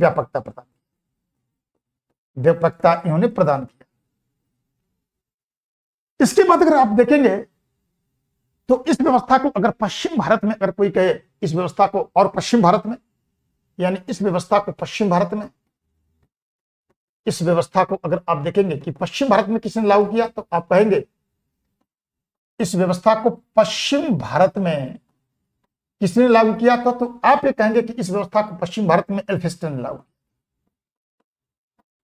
व्यापकता इन्होंने प्रदान किया। इसके बाद अगर आप देखेंगे तो इस व्यवस्था को अगर पश्चिम भारत में अगर कोई कहे इस व्यवस्था को, और पश्चिम भारत में, यानी इस व्यवस्था को पश्चिम भारत में, इस व्यवस्था को अगर आप देखेंगे कि पश्चिम भारत में किसने लागू किया, तो आप कहेंगे इस व्यवस्था को पश्चिम भारत में किसने लागू किया था, तो आप ये कहेंगे कि इस व्यवस्था को पश्चिम भारत में एल्फिंस्टन ने लागू किया।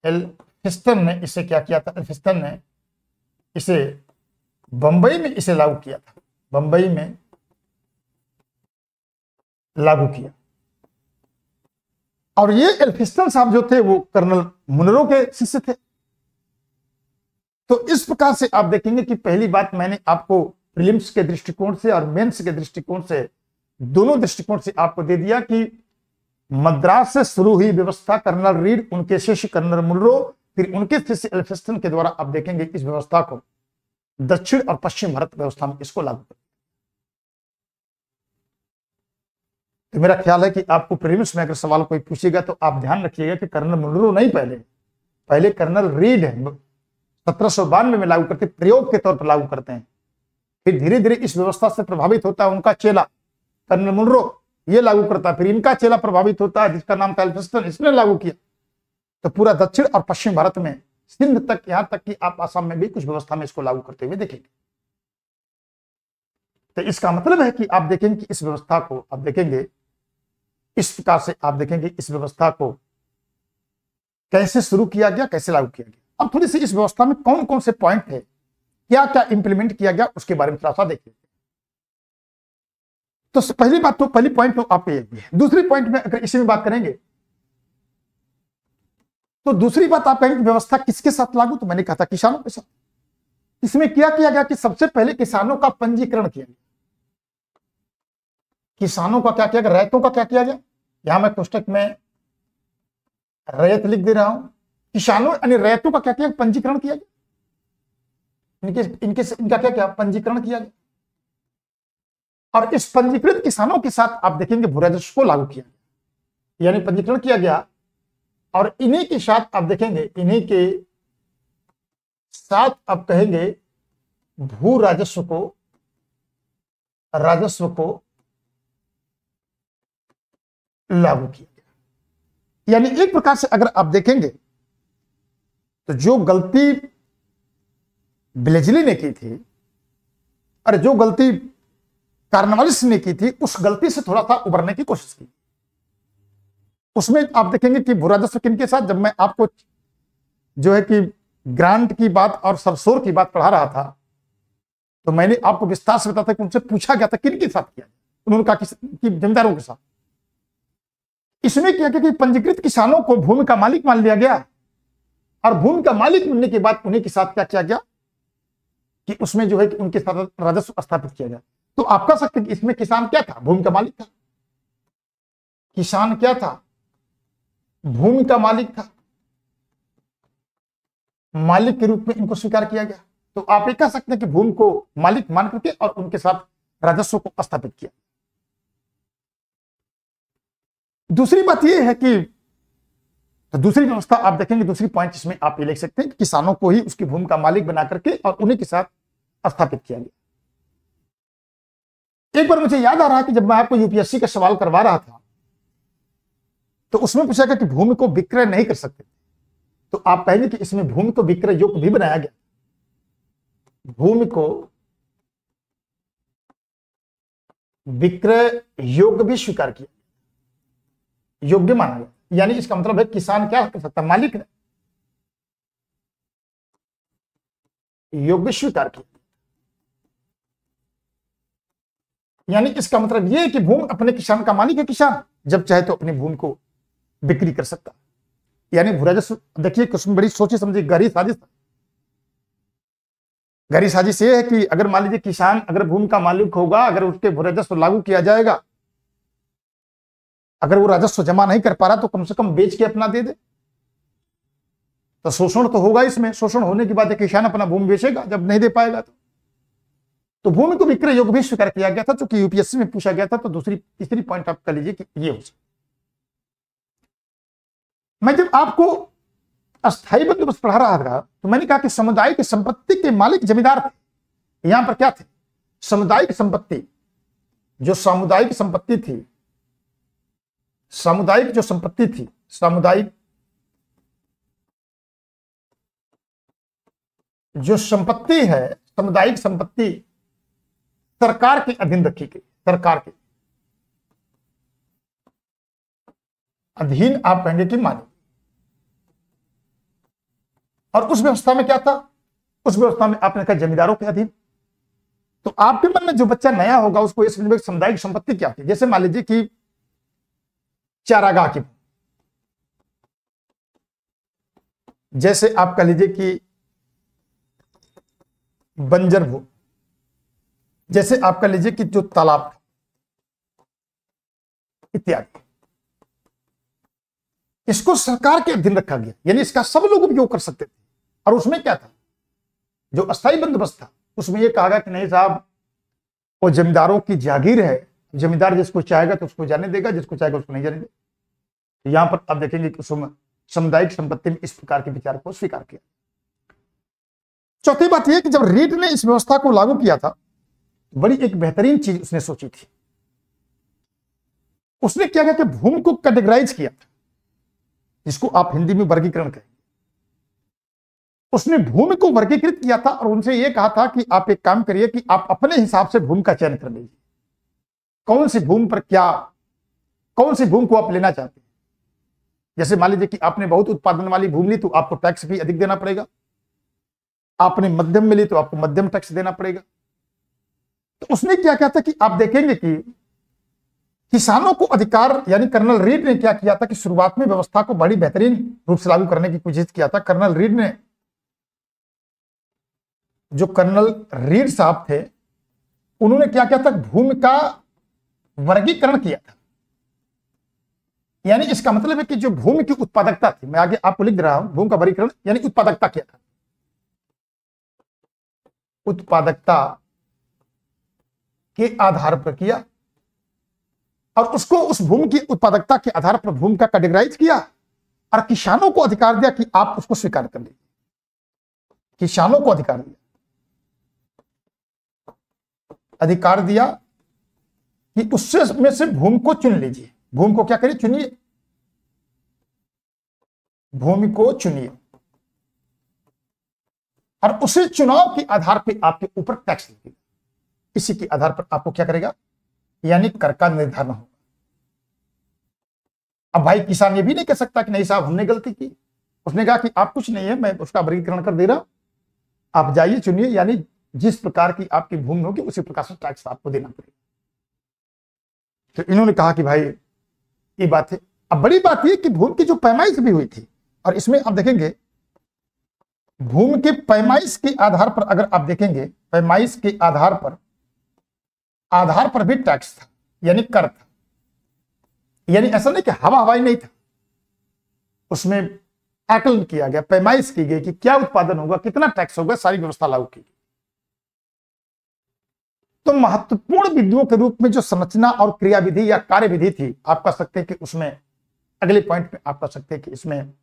एल्फिंस्टन ने इसे क्या किया था, एल्फिंस्टन ने इसे बंबई में इसे लागू किया था, बंबई में लागू किया। और ये एल्फिंस्टन साहब जो थे वो कर्नल मुनरो के शिष्य थे। तो इस प्रकार से आप देखेंगे कि पहली बात मैंने आपको प्रीलिम्स के दृष्टिकोण से और मेंस के दृष्टिकोण से, दोनों दृष्टिकोण से आपको दे दिया कि मद्रास से शुरू हुई व्यवस्था कर्नल रीड, उनके शिष्य कर्नल मुनरो, फिर उनके शिष्य एल्फिंस्टन के द्वारा आप देखेंगे इस व्यवस्था को दक्षिण और पश्चिम भारत व्यवस्था में इसको लागू कर। तो मेरा ख्याल है कि आपको प्रीलिम्स में अगर सवाल कोई पूछेगा तो आप ध्यान रखिएगा कि कर्नल मुनरो नहीं, पहले कर्नल रीड है 1792 में लागू करते, प्रयोग के तौर पर लागू करते हैं। फिर धीरे धीरे इस व्यवस्था से प्रभावित होता है उनका चेला कर्नल मुनरो, ये लागू करता है। फिर इनका चेला प्रभावित होता है जिसका नाम था एल्फिंस्टन, इसने लागू किया। तो पूरा दक्षिण और पश्चिम भारत में, सिंध तक, यहां तक कि आप आसाम में भी कुछ व्यवस्था में इसको लागू करते हुए देखेंगे। तो इसका मतलब है कि आप देखेंगे कि इस व्यवस्था को आप देखेंगे इस प्रकार से, आप देखेंगे इस व्यवस्था को कैसे शुरू किया गया, कैसे लागू किया गया। अब थोड़ी सी इस व्यवस्था में कौन कौन से पॉइंट है, क्या क्या इंप्लीमेंट किया गया, उसके बारे में थोड़ा सा देखिए। तो पहली बात, तो पहली पॉइंट तो आपको ये है। दूसरी पॉइंट में अगर इसी में बात करेंगे तो दूसरी बात आप कहेंगे व्यवस्था किसके साथ लागू, तो मैंने कहा था किसानों के साथ। इसमें क्या किया गया कि सबसे पहले किसानों का पंजीकरण किया गया। किसानों का क्या किया गया, रैयतों का क्या किया गया, यहां मैं पुस्तक में रैयत लिख दे रहा हूं। किसानों यानी रैयतों का क्या किया, पंजीकरण किया गया। इनका क्या किया, पंजीकरण किया गया। और इस पंजीकृत किसानों के साथ आप देखेंगे भू राजस्व को लागू किया गया, यानी पंजीकरण किया गया। और इन्हीं के साथ आप देखेंगे, इन्हीं के साथ आप कहेंगे भू राजस्व को लागू किया गया। यानी एक प्रकार से अगर आप देखेंगे तो जो गलती ब्लेजली ने की थी और जो गलती कार्नवालिस ने की थी, उस गलती से थोड़ा सा उबरने की कोशिश की। उसमें आप देखेंगे कि भू राजस्व किनके साथ, जब मैं आपको जो है कि ग्रांट की बात और सरसोर की बात पढ़ा रहा था तो मैंने आपको विस्तार से बताया था कि उनसे पूछा गया था किनके साथ किया, उन्होंने कहा कि जमींदारों के साथ। इसमें क्या किया कि पंजीकृत किसानों को भूमि का मालिक मान लिया गया और भूमि का मालिक मिलने के बाद उन्हीं के साथ क्या किया गया कि उसमें जो है कि उनके साथ राजस्व स्थापित किया गया। तो आप कह सकते हैं कि इसमें किसान क्या था? भूमि का मालिक था। किसान क्या था? भूमि का मालिक था। मालिक के रूप में इनको स्वीकार किया गया। तो आप ये कह सकते हैं कि भूमि को मालिक मान करके और उनके साथ राजस्व को स्थापित किया। दूसरी बात यह है कि तो दूसरी व्यवस्था आप देखेंगे, दूसरी पॉइंट इसमें आप ये लिख सकते हैं कि किसानों को ही उसकी भूमि का मालिक बना करके और उन्हीं के साथ स्थापित किया गया। एक बार मुझे याद आ रहा है कि जब मैं आपको यूपीएससी का सवाल करवा रहा था तो उसमें पूछा गया कि भूमि को विक्रय नहीं कर सकते, तो आप कहेंगे कि इसमें भूमि को विक्रय योग्य भी बनाया गया। भूमि को विक्रय योग्य भी स्वीकार किया, योग्य माना गया। यानी इसका मतलब है किसान क्या कर सकता? मालिक ने योग्य स्वीकार किया। यानी इसका मतलब यह है कि भूमि अपने किसान का मालिक है। किसान जब चाहे तो अपनी भूमि को बिक्री कर सकता। यानी भूराजस्व देखिए कुछ बड़ी सोची समझी गहरी साजिश। गहरी साजिश ये है कि अगर मान लीजिए किसान अगर भूमि का मालिक होगा, अगर उसके भूराजस्व लागू किया जाएगा, अगर वो राजस्व जमा नहीं कर पा रहा तो कम से कम बेच के अपना दे दे। तो शोषण तो होगा इसमें। शोषण होने के बाद किसान अपना भूमि बेचेगा जब नहीं दे पाएगा तो भूमि को विक्रय योग्य भी स्वीकार किया गया था, चूंकि यूपीएससी में पूछा गया था। तो तीसरी पॉइंट आप कर लीजिए कि ये हो सकता। मैं जब आपको अस्थायी बंदोबस्त पढ़ा रहा था तो मैंने कहा कि सामुदायिक संपत्ति के मालिक जमींदार थे। यहां पर क्या थे? सामुदायिक संपत्ति। जो सामुदायिक संपत्ति थी, सामुदायिक जो संपत्ति थी, सामुदायिक जो संपत्ति है, सामुदायिक संपत्ति सरकार के अधीन रखी गई। सरकार के अधीन आप कहेंगे कि मालिक। और उस व्यवस्था में क्या था? उस व्यवस्था में आपने कहा जमींदारों के अधीन। तो आपके मन में जो बच्चा नया होगा उसको ये समझ में सामुदायिक संपत्ति क्या थी। जैसे मान लीजिए कि चारागाह की, जैसे आप कह लीजिए कि बंजर भूमि, जैसे आप कह लीजिए कि जो तालाब इत्यादि, इसको सरकार के अधीन रखा गया। यानी इसका सब लोग उपयोग कर सकते थे। और उसमें क्या था? जो अस्थायी बंदोबस्त था उसमें यह कहा गया कि नहीं साहब, वो जमींदारों की जागीर है। जमींदार जिसको चाहेगा तो उसको जाने देगा, जिसको चाहेगा उसको नहीं जाने देगा। तो यहां पर आप देखेंगे कि सामुदायिक संपत्ति में इस प्रकार के विचार को स्वीकार किया। चौथी बात यह कि जब रीट ने इस व्यवस्था को लागू किया था, बड़ी एक बेहतरीन चीज उसने सोची थी। उसने क्या किया कि भूमि को कैटेगराइज किया था, जिसको आप हिंदी में वर्गीकरण कहेंगे। उसने भूमि को वर्गीकृत किया था और उनसे यह कहा था कि आप एक काम करिए कि आप अपने हिसाब से भूमि का चयन कर लीजिए। कौन सी भूमि पर क्या, कौन सी भूमि को आप लेना चाहते हैं। जैसे मान लीजिए कि आपने बहुत उत्पादन वाली भूमि ली तो आपको टैक्स भी अधिक देना पड़ेगा। आपने मध्यम में ली तो आपको मध्यम टैक्स देना पड़ेगा। तो उसने क्या किया था कि आप देखेंगे कि किसानों को अधिकार, यानी कर्नल रीड ने क्या किया था कि शुरुआत में व्यवस्था को बड़ी बेहतरीन रूप से लागू करने की कोशिश किया था। कर्नल रीड ने, जो कर्नल रीड साहब थे, उन्होंने क्या किया था? भूमि का वर्गीकरण किया था। यानी इसका मतलब है कि जो भूमि की उत्पादकता थी, मैं आगे आपको लिख रहा हूं, भूमि का वर्गीकरण यानी उत्पादकता किया था। उत्पादकता के आधार पर किया और उसको उस भूमि की उत्पादकता के आधार पर भूमि का कैटेगराइज किया और किसानों को अधिकार दिया कि आप उसको स्वीकार कर लीजिए। किसानों को अधिकार दिया, अधिकार दिया कि उससे में से भूमि को चुन लीजिए। भूमि को क्या करिए? चुनिए, भूमि को चुनिए और उसे चुनाव के आधार पर आपके ऊपर टैक्स लगेगा। इसी के आधार पर आपको क्या करेगा? यानी कर का निर्धारण होगा। अब भाई किसान ये भी नहीं कह सकता कि नहीं साहब हमने गलती की। उसने कहा कि आप कुछ नहीं है, मैं उसका वर्गीकरण कर दे रहा हूं, आप जाइए चुनिए। यानी जिस प्रकार की आपकी भूमि होगी उसी प्रकार से टैक्स आपको देना पड़ेगा। तो इन्होंने कहा कि भाई ये बात है। अब बड़ी बात यह कि भूमि की जो पैमाइश भी हुई थी, और इसमें आप देखेंगे भूमि के पैमाइश के आधार पर, अगर आप देखेंगे पैमाइश के आधार पर आधार पर भी टैक्स था, यानी कर था। यानी ऐसा नहीं कि हवा हवाई नहीं था, उसमें आकलन किया गया, पैमाइश की गई कि क्या उत्पादन होगा, कितना टैक्स होगा, सारी व्यवस्था लागू की गई। तो महत्वपूर्ण बिंदुओं के रूप में जो संरचना और क्रियाविधि या कार्यविधि थी, आप कह सकते हैं कि उसमें अगले पॉइंट में आप कह सकते हैं कि इसमें इन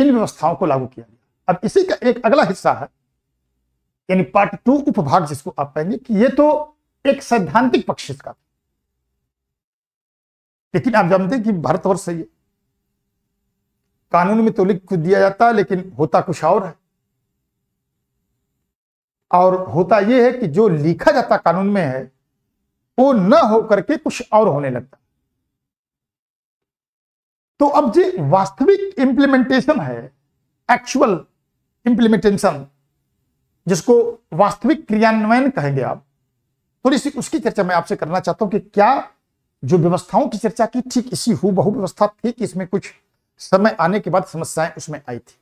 व्यवस्थाओं को लागू किया गया। अब इसी का एक अगला हिस्सा है, यानी पार्ट 2 उपभाग, जिसको आप कहेंगे कि ये तो एक सैद्धांतिक पक्ष इसका था, लेकिन आप जानते हैं कि भारतवर्ष से ये कानून में तो लिख दिया जाता है, लेकिन होता कुछ और है। और होता यह है कि जो लिखा जाता कानून में है वो न हो करके कुछ और होने लगता। तो अब जो वास्तविक इंप्लीमेंटेशन है, एक्चुअल इंप्लीमेंटेशन, जिसको वास्तविक क्रियान्वयन कहेंगे आप, थोड़ी सी उसकी चर्चा मैं आपसे करना चाहता हूं कि क्या जो व्यवस्थाओं की चर्चा की ठीक इसी हूबहू व्यवस्था थी कि इसमें कुछ समय आने के बाद समस्याएं उसमें आई थी।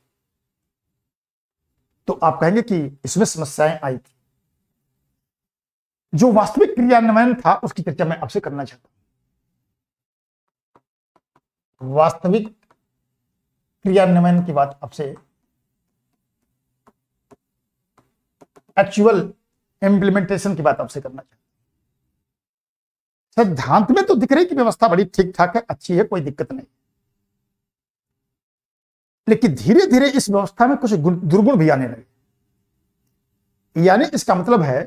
तो आप कहेंगे कि इसमें समस्याएं आई थी। जो वास्तविक क्रियान्वयन था उसकी चर्चा मैं आपसे करना चाहता हूं। वास्तविक क्रियान्वयन की बात आपसे, एक्चुअल इंप्लीमेंटेशन की बात आपसे करना चाहता हूं। सिद्धांत में तो दिख रही कि व्यवस्था बड़ी ठीक ठाक है, अच्छी है, कोई दिक्कत नहीं, लेकिन धीरे धीरे इस व्यवस्था में कुछ दुर्गुण भी आने लगे। यानी इसका मतलब है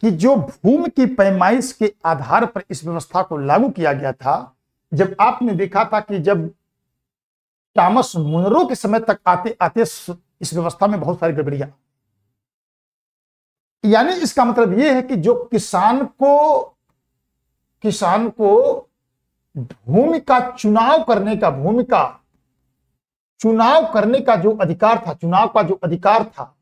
कि जो भूमि की पैमाइश के आधार पर इस व्यवस्था को लागू किया गया था, जब आपने देखा था कि जब टॉमस मुनरो के समय तक आते आते इस व्यवस्था में बहुत सारी गड़बड़ियां, यानी इसका मतलब यह है कि जो किसान को भूमि का चुनाव करने का, भूमि का चुनाव करने का जो अधिकार था, चुनाव का जो अधिकार था,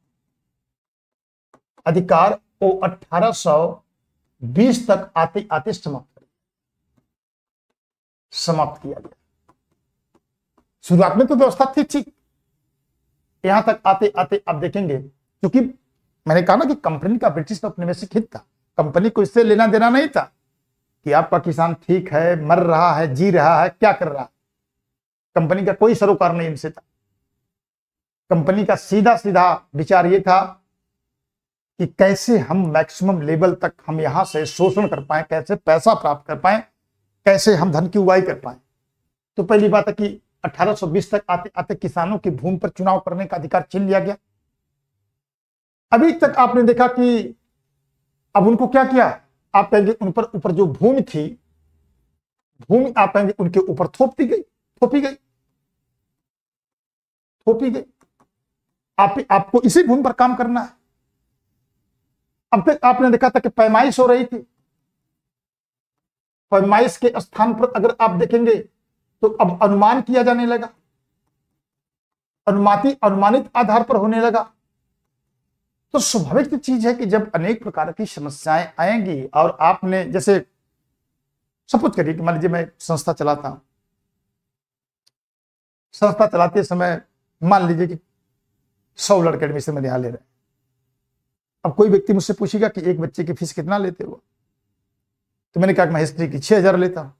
अधिकार वो 1820 तक आते आते समाप्त किया गया। शुरुआत में तो व्यवस्था थी ठीक, यहां तक आते आते आप देखेंगे, क्योंकि मैंने कहा ना कि कंपनी का ब्रिटिश औपनिवेशिक हित था, कंपनी को इससे लेना देना नहीं था कि आपका किसान ठीक है, मर रहा है, जी रहा है, क्या कर रहा है। कंपनी का कोई सरोकार नहीं इनसे था। कंपनी का सीधा सीधा विचार यह था कि कैसे हम मैक्सिमम लेवल तक हम यहां से शोषण कर पाए, कैसे पैसा प्राप्त कर पाए, कैसे हम धन की उगाई कर पाए। तो पहली बात है कि 1820 तक आते आते किसानों की भूमि पर चुनाव करने का अधिकार छीन लिया गया। अभी तक आपने देखा कि अब उनको क्या किया, आप कहेंगे उन पर ऊपर जो भूमि थी, भूमि आप कहेंगे उनके ऊपर थोपी गई। आपको इसी भूमि पर काम करना है। अब तक आपने देखा था कि पैमाइश हो रही थी, पैमाइश के स्थान पर अगर आप देखेंगे तो अब अनुमान किया जाने लगा, अनुमानित आधार पर होने लगा। तो स्वाभाविक चीज है कि जब अनेक प्रकार की समस्याएं आएंगी, और आपने जैसे सपोज करिए कि मान लीजिए मैं संस्था चलाता हूं, संस्था चलाते समय मान लीजिए कि 100 लड़के एडमिशन में यहाँ ले रहे हैं। अब कोई व्यक्ति मुझसे पूछेगा कि एक बच्चे की फीस कितना लेते हो, तो मैंने कहा कि मैं हिस्ट्री की 6000 लेता हूं।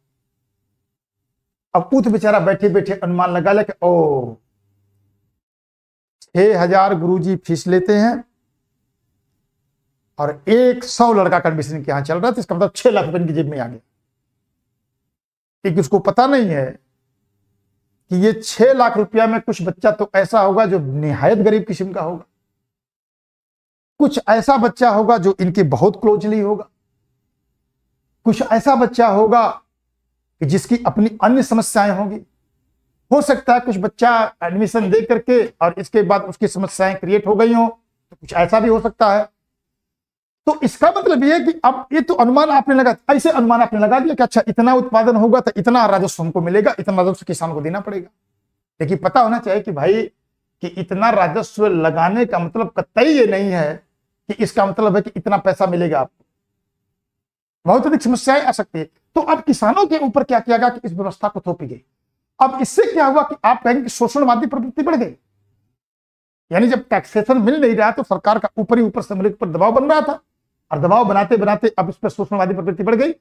अब वो तो बेचारा बैठे बैठे अनुमान लगा ले कि ओ 6000 गुरुजी फीस लेते हैं और 100 लड़का का एडमिशन के यहां चल रहा है, तो इसका मतलब 6 लाख रुपए इनकी जेब में आ गया। लेकिन उसको पता नहीं है कि ये 6 लाख रुपया में कुछ बच्चा तो ऐसा होगा जो निहायत गरीब किस्म का होगा, कुछ ऐसा बच्चा होगा जो इनके बहुत क्लोजली होगा, कुछ ऐसा बच्चा होगा कि जिसकी अपनी अन्य समस्याएं होंगी। हो सकता है कुछ बच्चा एडमिशन दे करके और इसके बाद उसकी समस्याएं क्रिएट हो गई हो, तो कुछ ऐसा भी हो सकता है। तो इसका मतलब यह है कि अब ये तो अनुमान आपने लगा, ऐसे अनुमान आपने लगा दिया कि अच्छा इतना उत्पादन होगा तो इतना राजस्व हमको मिलेगा, इतना राजस्व किसान को देना पड़ेगा। लेकिन पता होना चाहिए कि भाई कि इतना राजस्व लगाने का मतलब कतई ये नहीं है कि इसका मतलब है कि इतना पैसा मिलेगा आपको। बहुत अधिक समस्याएं आ सकती है। तो अब किसानों के ऊपर क्या किया गया कि इस व्यवस्था को थोपी गई। अब इससे क्या हुआ कि आप कहेंगे कि शोषणवादी प्रवृत्ति बढ़ गई। यानी जब टैक्सेशन मिल नहीं रहा तो सरकार का ऊपर ही ऊपर से मुल्क पर दबाव बन रहा था और दबाव बनाते बनाते अब इस पर शोषणवादी प्रवृत्ति बढ़ गई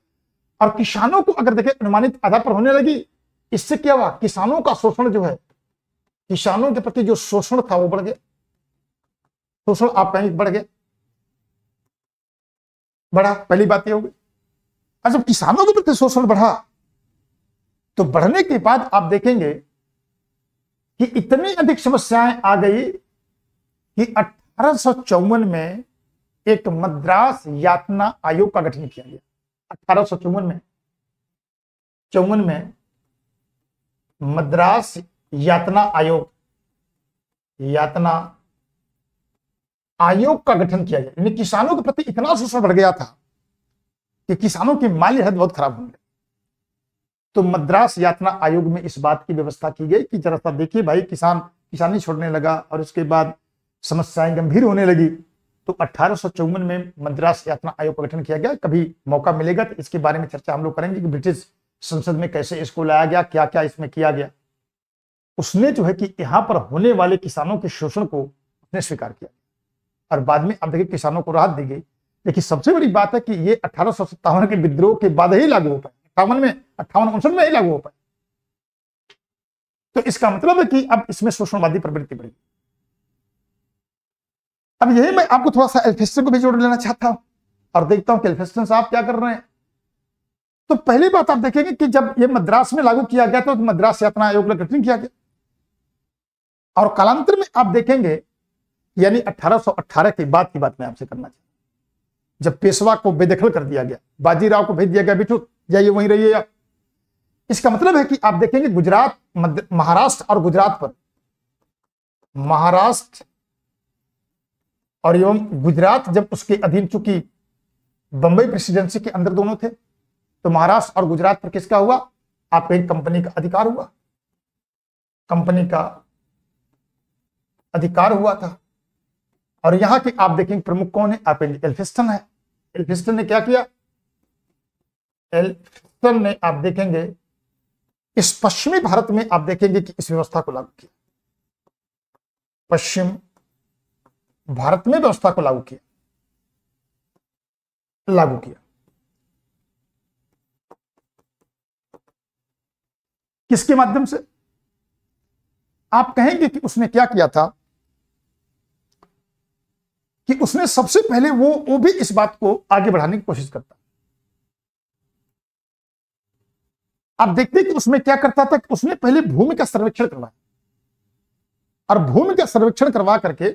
और किसानों को अगर देखें अनुमानित आधार पर होने लगी। इससे क्या हुआ, किसानों का शोषण जो है, किसानों के प्रति जो शोषण था वो बढ़ गया। शोषण आप कहीं बढ़ गया, बढ़ा, पहली बात ये होगी। और जब किसानों के प्रति शोषण बढ़ा तो बढ़ने के बाद आप देखेंगे कि इतनी अधिक समस्याएं आ गई कि 1854 में एक मद्रास यातना आयोग का गठन किया गया। 1854 में मद्रास यातना आयोग का गठन किया गया। यानी किसानों के प्रति इतना शोषण बढ़ गया था कि किसानों की माली हालत बहुत खराब हो गई। तो मद्रास यातना आयोग में इस बात की व्यवस्था की गई कि जरा सा देखिए भाई, किसान किसानी छोड़ने लगा और उसके बाद समस्याएं गंभीर होने लगी। तो 1854 में मद्रास यातना आयोग का गठन किया गया। कभी मौका मिलेगा तो इसके बारे में चर्चा हम लोग करेंगे कि ब्रिटिश संसद में कैसे इसको लाया गया, क्या क्या इसमें किया गया। उसने जो है कि यहाँ पर होने वाले किसानों के शोषण को उसने स्वीकार किया और बाद में अब देखिए किसानों को राहत दी गई। लेकिन सबसे बड़ी बात है कि ये 1857 के विद्रोह के बाद ही लागू हो पाए, 58 में ही लागू हो पाए। तो इसका मतलब है कि अब इसमें शोषणवादी प्रवृत्ति बढ़ी। अब यही मैं आपको थोड़ा सा एल्फिंस्टन को भी जोड़ लेना चाहता हूं और देखता हूं कि एल्फिंस्टन साहब क्या कर रहे हैं। तो पहली बात आप देखेंगे कि जब ये मद्रास में लागू किया गया तो मद्रास यातना आयोग का गठन किया गया और कालांतर में आप देखेंगे, यानी 1818 के बाद की बात मैं आपसे करना चाहता हूं, जब पेशवा को बेदखल कर दिया गया, बाजीराव को भेज दिया गया, बिठू जाइए वहीं रहिए आप। इसका मतलब है कि आप देखेंगे गुजरात, महाराष्ट्र और गुजरात पर, महाराष्ट्र और एवं गुजरात जब उसके अधीन, चूंकि बंबई प्रेसिडेंसी के अंदर दोनों थे, तो महाराष्ट्र और गुजरात पर किसका हुआ, आप एक कंपनी का अधिकार हुआ, कंपनी का अधिकार हुआ था। और यहां के आप देखेंगे प्रमुख कौन है, आप एल्फिंस्टन है। एल्फिंस्टन ने क्या किया, एल्फिंस्टन ने आप देखेंगे इस पश्चिमी भारत में आप देखेंगे कि इस व्यवस्था को लागू किया, पश्चिम भारत में व्यवस्था को लागू किया। किसके माध्यम से, आप कहेंगे कि उसने क्या किया था कि उसने सबसे पहले वो भी इस बात को आगे बढ़ाने की कोशिश करता। आप देखते हैं कि उसमें क्या करता था कि उसने पहले भूमि का सर्वेक्षण करवाया और भूमि का सर्वेक्षण करवा करके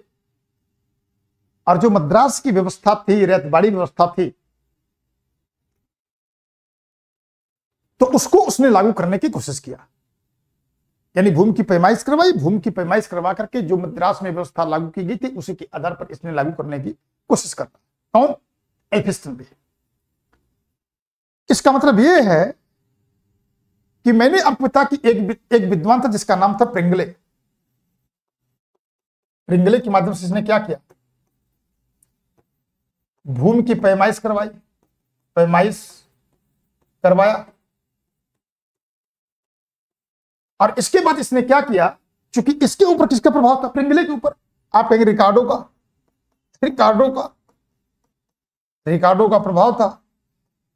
और जो मद्रास की व्यवस्था थी, रैयतबाड़ी व्यवस्था थी, तो उसको उसने लागू करने की कोशिश किया। यानी भूमि की पैमाइश करवाई, भूमि की पैमाइश करवा करके जो मद्रास में व्यवस्था लागू की गई थी उसी के आधार पर इसने लागू करने की कोशिश करता। कौन, एल्फिंस्टन भी। इसका मतलब यह है कि मैंने आपको बताया कि एक विद्वान था जिसका नाम था प्रिंगले। प्रिंगले के माध्यम से इसने क्या किया, भूमि की पैमाइश करवाई, पैमाइश करवाया और इसके बाद इसने क्या किया, चूंकि इसके ऊपर किसका प्रभाव था, प्रिंगले के ऊपर, आप कहेंगे रिकार्डो का प्रभाव था।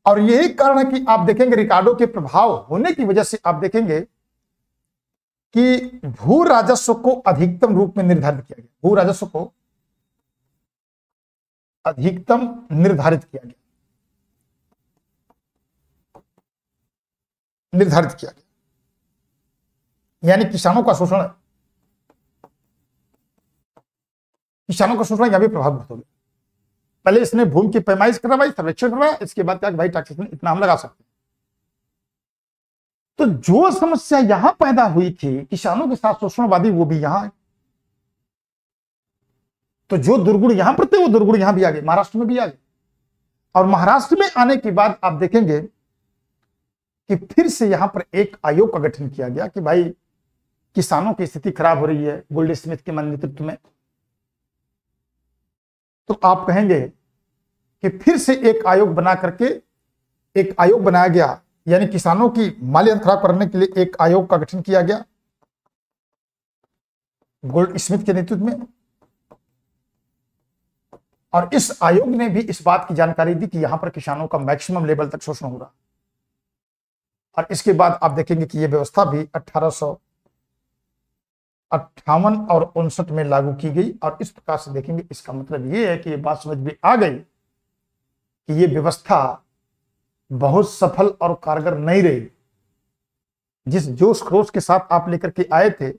और यही कारण है कि आप देखेंगे रिकार्डो के प्रभाव होने की वजह से आप देखेंगे कि भू राजस्व को अधिकतम रूप में निर्धारित किया गया, भू राजस्व को अधिकतम निर्धारित किया गया, यानी किसानों का शोषण यहां भी प्रभावित हो गया। पहले इसने भूमि की पैमाइश करवाई, सर्वेक्षण करवाया, इसके बाद क्या भाई टैक्सेशन इतना हम लगा सकते हैं। तो जो समस्या यहां पैदा हुई थी किसानों के साथ शोषणवादी, वो भी यहां है। तो जो दुर्गुण यहां पर थे वो दुर्गुण यहां भी आ गए, महाराष्ट्र में भी आ गए। और महाराष्ट्र में आने के बाद आप देखेंगे कि फिर से यहां पर एक आयोग का गठन किया गया कि भाई किसानों की स्थिति खराब हो रही है गोल्ड स्मिथ के नेतृत्व में। तो आप कहेंगे कि फिर से एक आयोग बनाया गया, यानी किसानों की माली हालत खराब करने के लिए एक आयोग का गठन किया गया गोल्ड स्मिथ के नेतृत्व में। और इस आयोग ने भी इस बात की जानकारी दी कि यहां पर किसानों का मैक्सिमम लेवल तक शोषण हो रहा। और इसके बाद आप देखेंगे कि यह व्यवस्था भी 1858 और 59 में लागू की गई। और इस प्रकार से देखेंगे, इसका मतलब यह है कि ये बात समझ में आ गई कि यह व्यवस्था बहुत सफल और कारगर नहीं रही। जिस जोश खरोश के साथ आप लेकर के आए थे,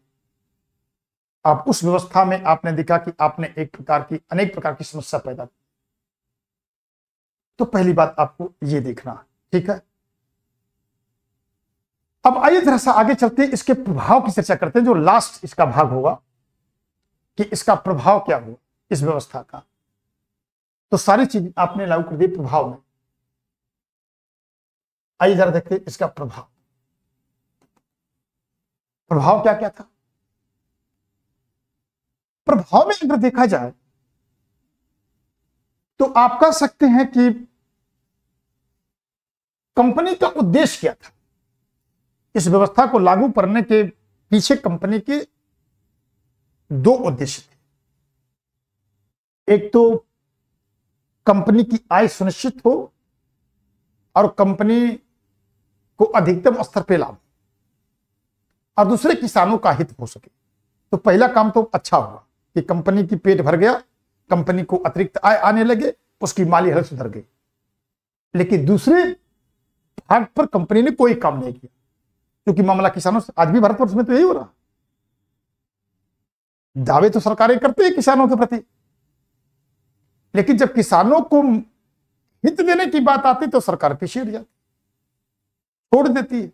आप उस व्यवस्था में आपने देखा कि आपने अनेक प्रकार की समस्या पैदा की। तो पहली बात आपको यह देखना, ठीक है। अब आइए थोड़ा सा आगे चलते हैं, इसके प्रभाव की चर्चा करते हैं, जो लास्ट इसका भाग होगा कि इसका प्रभाव क्या हुआ इस व्यवस्था का। तो सारी चीज आपने लागू कर दी प्रभाव में। आइए जरा देखते हैं इसका प्रभाव क्या क्या था। प्रभाव में अगर देखा जाए तो आप कह सकते हैं कि कंपनी का उद्देश्य क्या था। इस व्यवस्था को लागू करने के पीछे कंपनी के दो उद्देश्य थे। एक तो कंपनी की आय सुनिश्चित हो और कंपनी को अधिकतम स्तर पर लाभ, और दूसरे किसानों का हित हो सके। तो पहला काम तो अच्छा हुआ कि कंपनी की पेट भर गया, कंपनी को अतिरिक्त आय आने लगे, उसकी माली हालत सुधर गई। लेकिन दूसरे भाग पर कंपनी ने कोई काम नहीं किया, क्योंकि मामला किसानों से आज भी भारतवर्ष में तो यही हो रहा। दावे तो सरकारें करते हैं किसानों के प्रति, लेकिन जब किसानों को हित देने की बात आती तो सरकार पीछे हट जाती, छोड़ देती है।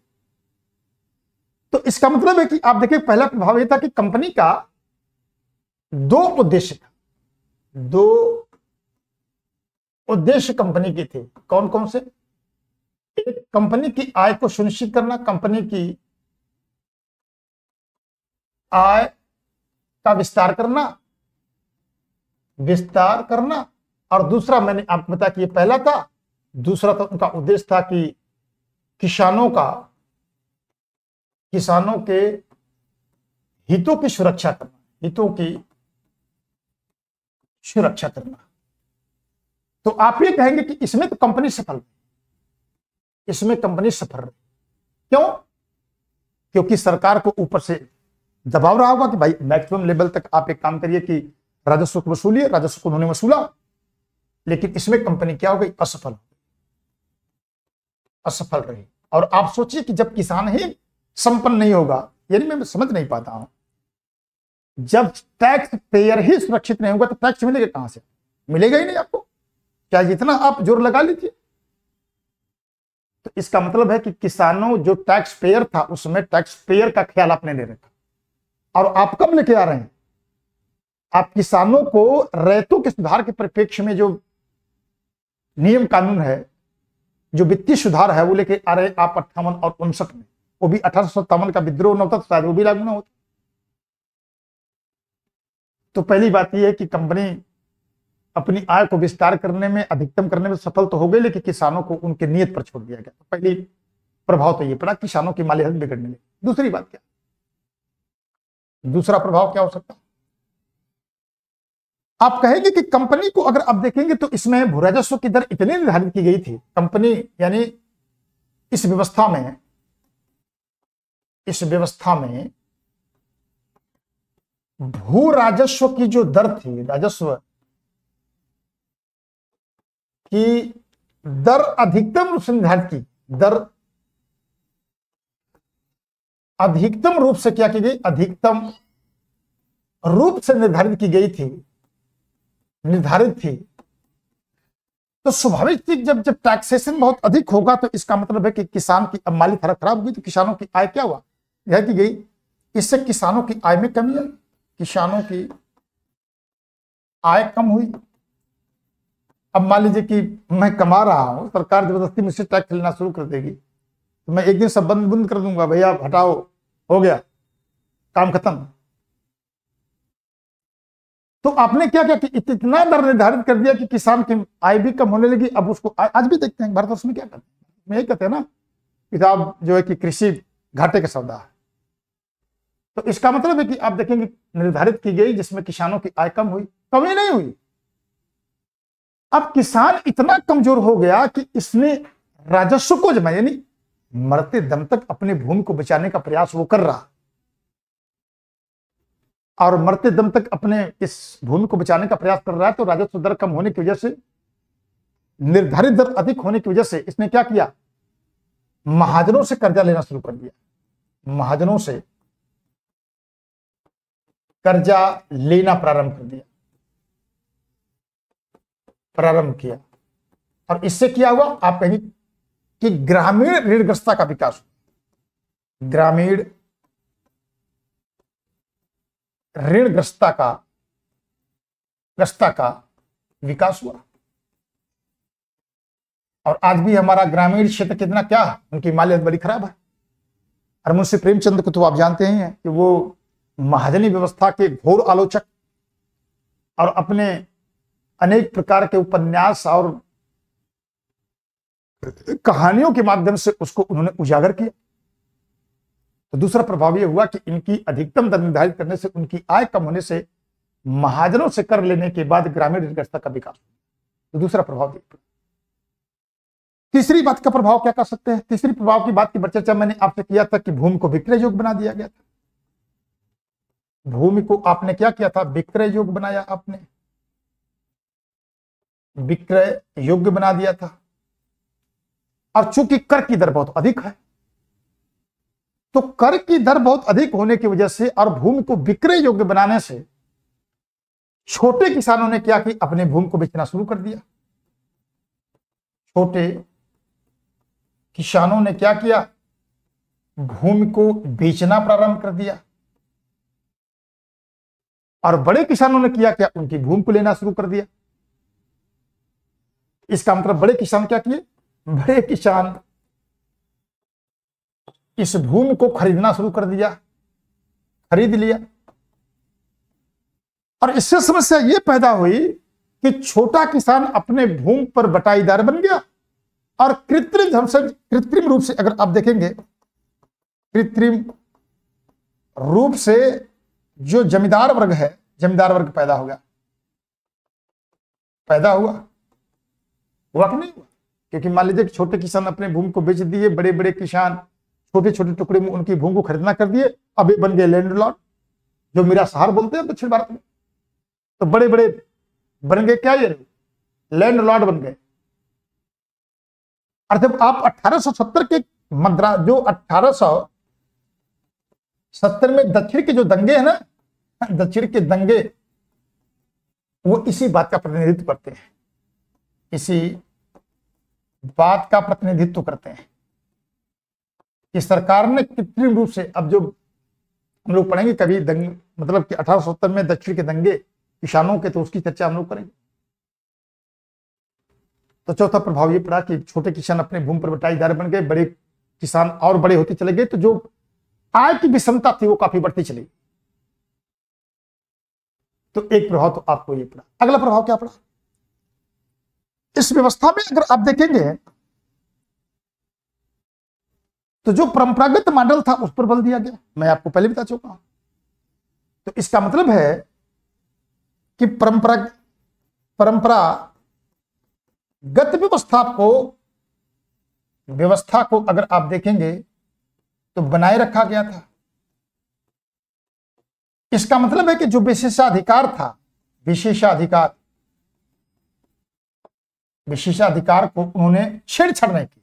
तो इसका मतलब है कि आप देखिए, पहला प्रभाव यह था कि कंपनी का दो उद्देश्य था। दो उद्देश्य कंपनी के थे। कौन कौन से? एक, कंपनी की आय को सुनिश्चित करना, कंपनी की आय का विस्तार करना। और दूसरा, मैंने आपको बताया कि ये पहला था। दूसरा तो उनका उद्देश्य था कि किसानों के हितों की सुरक्षा करना। तो आप ये कहेंगे कि इसमें तो कंपनी सफल रही। क्यों? क्योंकि सरकार को ऊपर से दबाव रहा होगा कि भाई मैक्सिमम लेवल तक आप एक काम करिए कि राजस्व को वसूलिए। राजस्व को उन्होंने वसूला, लेकिन इसमें कंपनी क्या हो गई? असफल रही। और आप सोचिए कि जब किसान ही संपन्न नहीं होगा, यानी मैं समझ नहीं पाता हूं, जब टैक्स पेयर ही सुरक्षित नहीं होगा तो टैक्स मिलेगा कहां से? मिलेगा ही नहीं आपको, क्या जितना आप जोर लगा लीजिए। तो इसका मतलब है कि किसानों जो टैक्स पेयर था, उसमें टैक्स पेयर का ख्याल आपने नहीं रखा। और आप कब लेके आ रहे हैं? आप किसानों को रैयतों के सुधार के परिप्रेक्ष्य में जो नियम कानून है, जो वित्तीय सुधार है, वो लेके आ रहे आप 58 और 59 में। वो भी 1857 का विद्रोह न होता तो शायद वो भी लागू ना होता। तो पहली बात यह है कि कंपनी अपनी आय को विस्तार करने में, अधिकतम करने में सफल तो हो गई, लेकिन किसानों को उनके नियत पर छोड़ दिया गया। तो पहली प्रभाव तो ये पड़ा, किसानों की माली हालत बिगड़ने लगी। दूसरी बात क्या? दूसरा प्रभाव क्या हो सकता? आप कहेंगे कि कंपनी को अगर आप देखेंगे तो इसमें भू राजस्व की दर इतनी निर्धारित की गई थी। कंपनी यानी इस व्यवस्था में भू राजस्व की जो दर थी, राजस्व की दर अधिकतम रूप से निर्धारित की। दर अधिकतम रूप से क्या की गई? अधिकतम रूप से निर्धारित थी। तो स्वाभाविक थी, जब टैक्सेशन बहुत अधिक होगा तो इसका मतलब है कि किसान की अब माली हालत खराब हुई, तो किसानों की आय क्या हुआ? यह की गई। इससे किसानों की आय में कमी आई, किसानों की आय कम हुई। अब मान लीजिए कि मैं कमा रहा हूं, सरकार जबरदस्ती मुझसे टैक्स लेना शुरू कर देगी, तो मैं एक दिन सब बंद कर दूंगा, भैया हटाओ, हो गया, काम खत्म। तो आपने क्या किया कि इतना दर निर्धारित कर दिया कि किसान की आय भी कम होने लगी। अब उसको आज भी देखते हैं भारतवर्ष में क्या करते हैं, यही कहते हैं ना, किताब जो है कि कृषि घाटे का सौदा है। तो इसका मतलब है कि आप देखेंगे निर्धारित की गई, जिसमें किसानों की आय कम हुई, कमी नहीं हुई। अब किसान इतना कमजोर हो गया कि इसने राजस्व को जमा, यानी मरते दम तक अपनी भूमि को बचाने का प्रयास वो कर रहा, और मरते दम तक अपने इस भूमि को बचाने का प्रयास कर रहा है। तो राजस्व दर कम होने की वजह से, निर्धारित दर अधिक होने की वजह से इसने क्या किया, महाजनों से कर्जा लेना शुरू कर दिया। महाजनों से कर्जा लेना प्रारंभ किया। और इससे क्या हुआ, आप कहेंगे कि ग्रामीण ऋणग्रस्तता का विकास हुआ। ग्रामीण ऋणग्रस्तता का विकास हुआ। और आज भी हमारा ग्रामीण क्षेत्र कितना क्या है, उनकी मालियत बड़ी खराब है। और मुंशी प्रेमचंद को तो आप जानते ही हैं कि वो महाजनी व्यवस्था के घोर आलोचक, और अपने अनेक प्रकार के उपन्यास और कहानियों के माध्यम से उसको उन्होंने उजागर किया। तो दूसरा प्रभाव यह हुआ कि इनकी अधिकतम दर निर्धारित करने से, उनकी आय कम होने से, महाजनों से कर लेने के बाद ग्रामीण ऋणग्रस्तता का विकास। तो दूसरा प्रभाव। तीसरी बात का प्रभाव क्या कर सकते हैं, तीसरी प्रभाव की बात की चर्चा मैंने आपसे किया था कि भूमि को विक्रय योग्य बना दिया गया था। भूमि को आपने क्या किया था, विक्रय योग्य बनाया, आपने विक्रय योग्य बना दिया था। और चूंकि कर की दर बहुत अधिक है, तो कर की दर बहुत अधिक होने की वजह से और भूमि को विक्रय योग्य बनाने से छोटे किसानों ने क्या कि अपने भूमि को बेचना शुरू कर दिया। छोटे किसानों ने क्या किया, भूमि को बेचना प्रारंभ कर दिया। और बड़े किसानों ने किया क्या, उनकी भूमि को लेना शुरू कर दिया। इसका मतलब बड़े किसान क्या किए, बड़े किसान इस भूमि को खरीदना शुरू कर दिया, खरीद लिया। और इससे समस्या यह पैदा हुई कि छोटा किसान अपने भूमि पर बटाईदार बन गया। और कृत्रिम रूप से अगर आप देखेंगे, कृत्रिम रूप से जो जमींदार वर्ग है, जमींदार वर्ग पैदा हो गया, पैदा हुआ कि नहीं हुआ। क्योंकि मान लीजिए छोटे किसान अपने भूमि को बेच दिए, बड़े बड़े किसान छोटे छोटे टुकड़े में उनकी भूमि को खरीदना कर दिए, अब ये बन गए लैंडलॉर्ड, जो मेरा सहार बोलते हैं दक्षिण भारत में। तो बड़े बड़े बन गए क्या, ये लैंडलॉर्ड बन गए। और जब आप 1870 के जो 1870 में दक्षिण के जो दंगे हैं ना, दक्षिण के दंगे, वो इसी बात का प्रतिनिधित्व करते हैं, इसी बात का प्रतिनिधित्व करते हैं कि सरकार ने कृत्रिम रूप से, अब जो हम लोग पढ़ेंगे कभी मतलब कि 1870 में दक्षिण के दंगे किसानों के, तो उसकी चर्चा हम लोग करेंगे। तो चौथा प्रभाव ये पड़ा कि छोटे किसान अपने भूमि पर बटाईदार बन गए, बड़े किसान और बड़े होते चले गए, तो जो आय की विषमता थी वो काफी बढ़ती चली। तो एक प्रभाव तो आपको ये पड़ा। अगला प्रभाव क्या पड़ा, इस व्यवस्था में अगर आप देखेंगे तो जो परंपरागत मॉडल था उस पर बल दिया गया, मैं आपको पहले बता चुका हूं। तो इसका मतलब है कि परंपरागत व्यवस्था को अगर आप देखेंगे तो बनाए रखा गया था। इसका मतलब है कि जो विशेषाधिकार था, विशेषाधिकार को उन्होंने छेड़छाड़ नहीं की।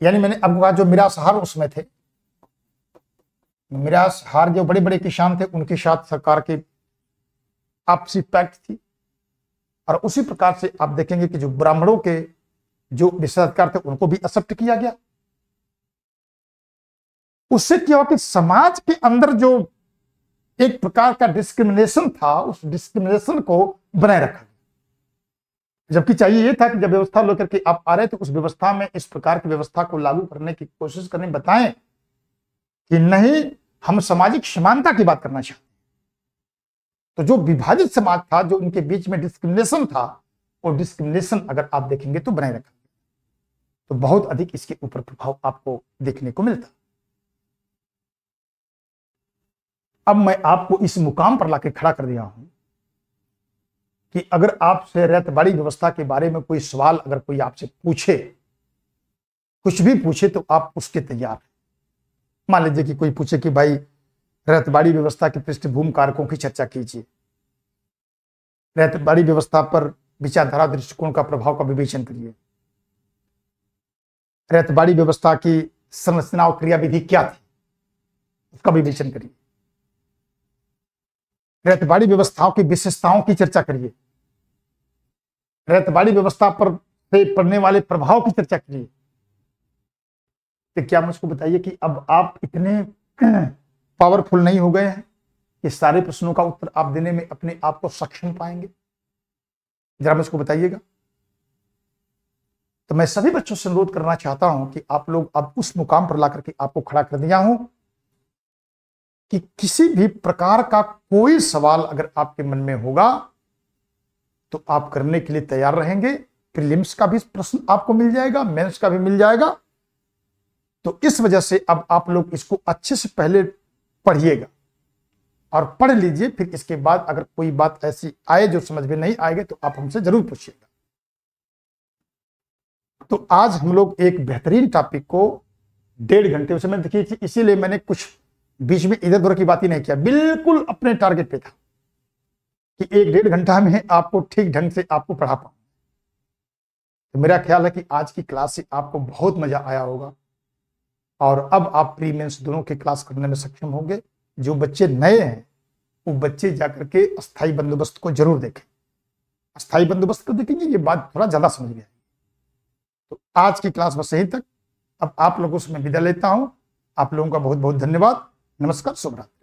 यानी मैंने आपको कहा जो मिरासहार उसमें थे, मिरासहार जो बड़े बड़े किसान थे, उनके साथ सरकार की आपसी पैक्ट थी। और उसी प्रकार से आप देखेंगे कि जो ब्राह्मणों के जो विशेषाधिकार थे उनको भी एक्सेप्ट किया गया। उससे क्या हुआ कि समाज के अंदर जो एक प्रकार का डिस्क्रिमिनेशन था, उस डिस्क्रिमिनेशन को बनाए रखा। जबकि चाहिए यह था कि जब व्यवस्था लेकर के आप आ रहे तो उस व्यवस्था में इस प्रकार की व्यवस्था को लागू करने की कोशिश करने, बताएं कि नहीं हम सामाजिक समानता की बात करना चाहते हैं। तो जो विभाजित समाज था, जो उनके बीच में डिस्क्रिमिनेशन था, वो डिस्क्रिमिनेशन अगर आप देखेंगे तो बनाए रखा। तो बहुत अधिक इसके ऊपर प्रभाव आपको देखने को मिलता। अब मैं आपको इस मुकाम पर लाके खड़ा कर दिया हूं कि अगर आपसे रैयतबाड़ी व्यवस्था के बारे में कोई सवाल अगर कोई आपसे पूछे, कुछ भी पूछे, तो आप उसके तैयार हैं। मान लीजिए कि कोई पूछे कि भाई रैयतबाड़ी व्यवस्था के पृष्ठभूमि कारकों की चर्चा कीजिए, रैयतबाड़ी व्यवस्था पर विचारधारा दृष्टिकोण का प्रभाव का विवेचन करिए, रैयतबाड़ी व्यवस्था की संरचना और क्रियाविधि क्या थी उसका विवेचन करिए, रैयतबाड़ी व्यवस्थाओं की विशेषताओं की चर्चा करिए, रैयतबाड़ी व्यवस्था पर से पड़ने वाले प्रभाव की चर्चा करिए। तो क्या मुझको बताइए कि अब आप इतने पावरफुल नहीं हो गए हैं कि सारे प्रश्नों का उत्तर आप देने में अपने आप को सक्षम पाएंगे? जरा मुझको बताइएगा। तो मैं सभी बच्चों से अनुरोध करना चाहता हूं कि आप लोग अब उस मुकाम पर लाकर के आपको खड़ा कर दिया हूं कि किसी भी प्रकार का कोई सवाल अगर आपके मन में होगा तो आप करने के लिए तैयार रहेंगे। प्रीलिम्स का भी प्रश्न आपको मिल जाएगा, मेंस का भी मिल जाएगा। तो इस वजह से अब आप लोग इसको अच्छे से पहले पढ़िएगा और पढ़ लीजिए। फिर इसके बाद अगर कोई बात ऐसी आए जो समझ में नहीं आएगी तो आप हमसे जरूर पूछिएगा। तो आज हम लोग एक बेहतरीन टॉपिक को 1.5 घंटे में देखिए, इसीलिए मैंने कुछ बीच में इधर उधर की बात ही नहीं किया, बिल्कुल अपने टारगेट पे था कि 1-1.5 घंटा में आपको ठीक ढंग से आपको पढ़ा पाऊं। तो मेरा ख्याल है कि आज की क्लास से आपको बहुत मजा आया होगा और अब आप प्री मेंस दोनों के क्लास करने में सक्षम होंगे। जो बच्चे नए हैं वो बच्चे जाकर के अस्थायी बंदोबस्त को जरूर देखें। अस्थायी बंदोबस्त को देखेंगे, ये बात थोड़ा ज्यादा समझ में आएगी। तो आज की क्लास बस यहीं तक। अब आप लोगों से मैं विदा लेता हूं। आप लोगों का बहुत बहुत धन्यवाद। नमस्कार, शुभ रात्रि।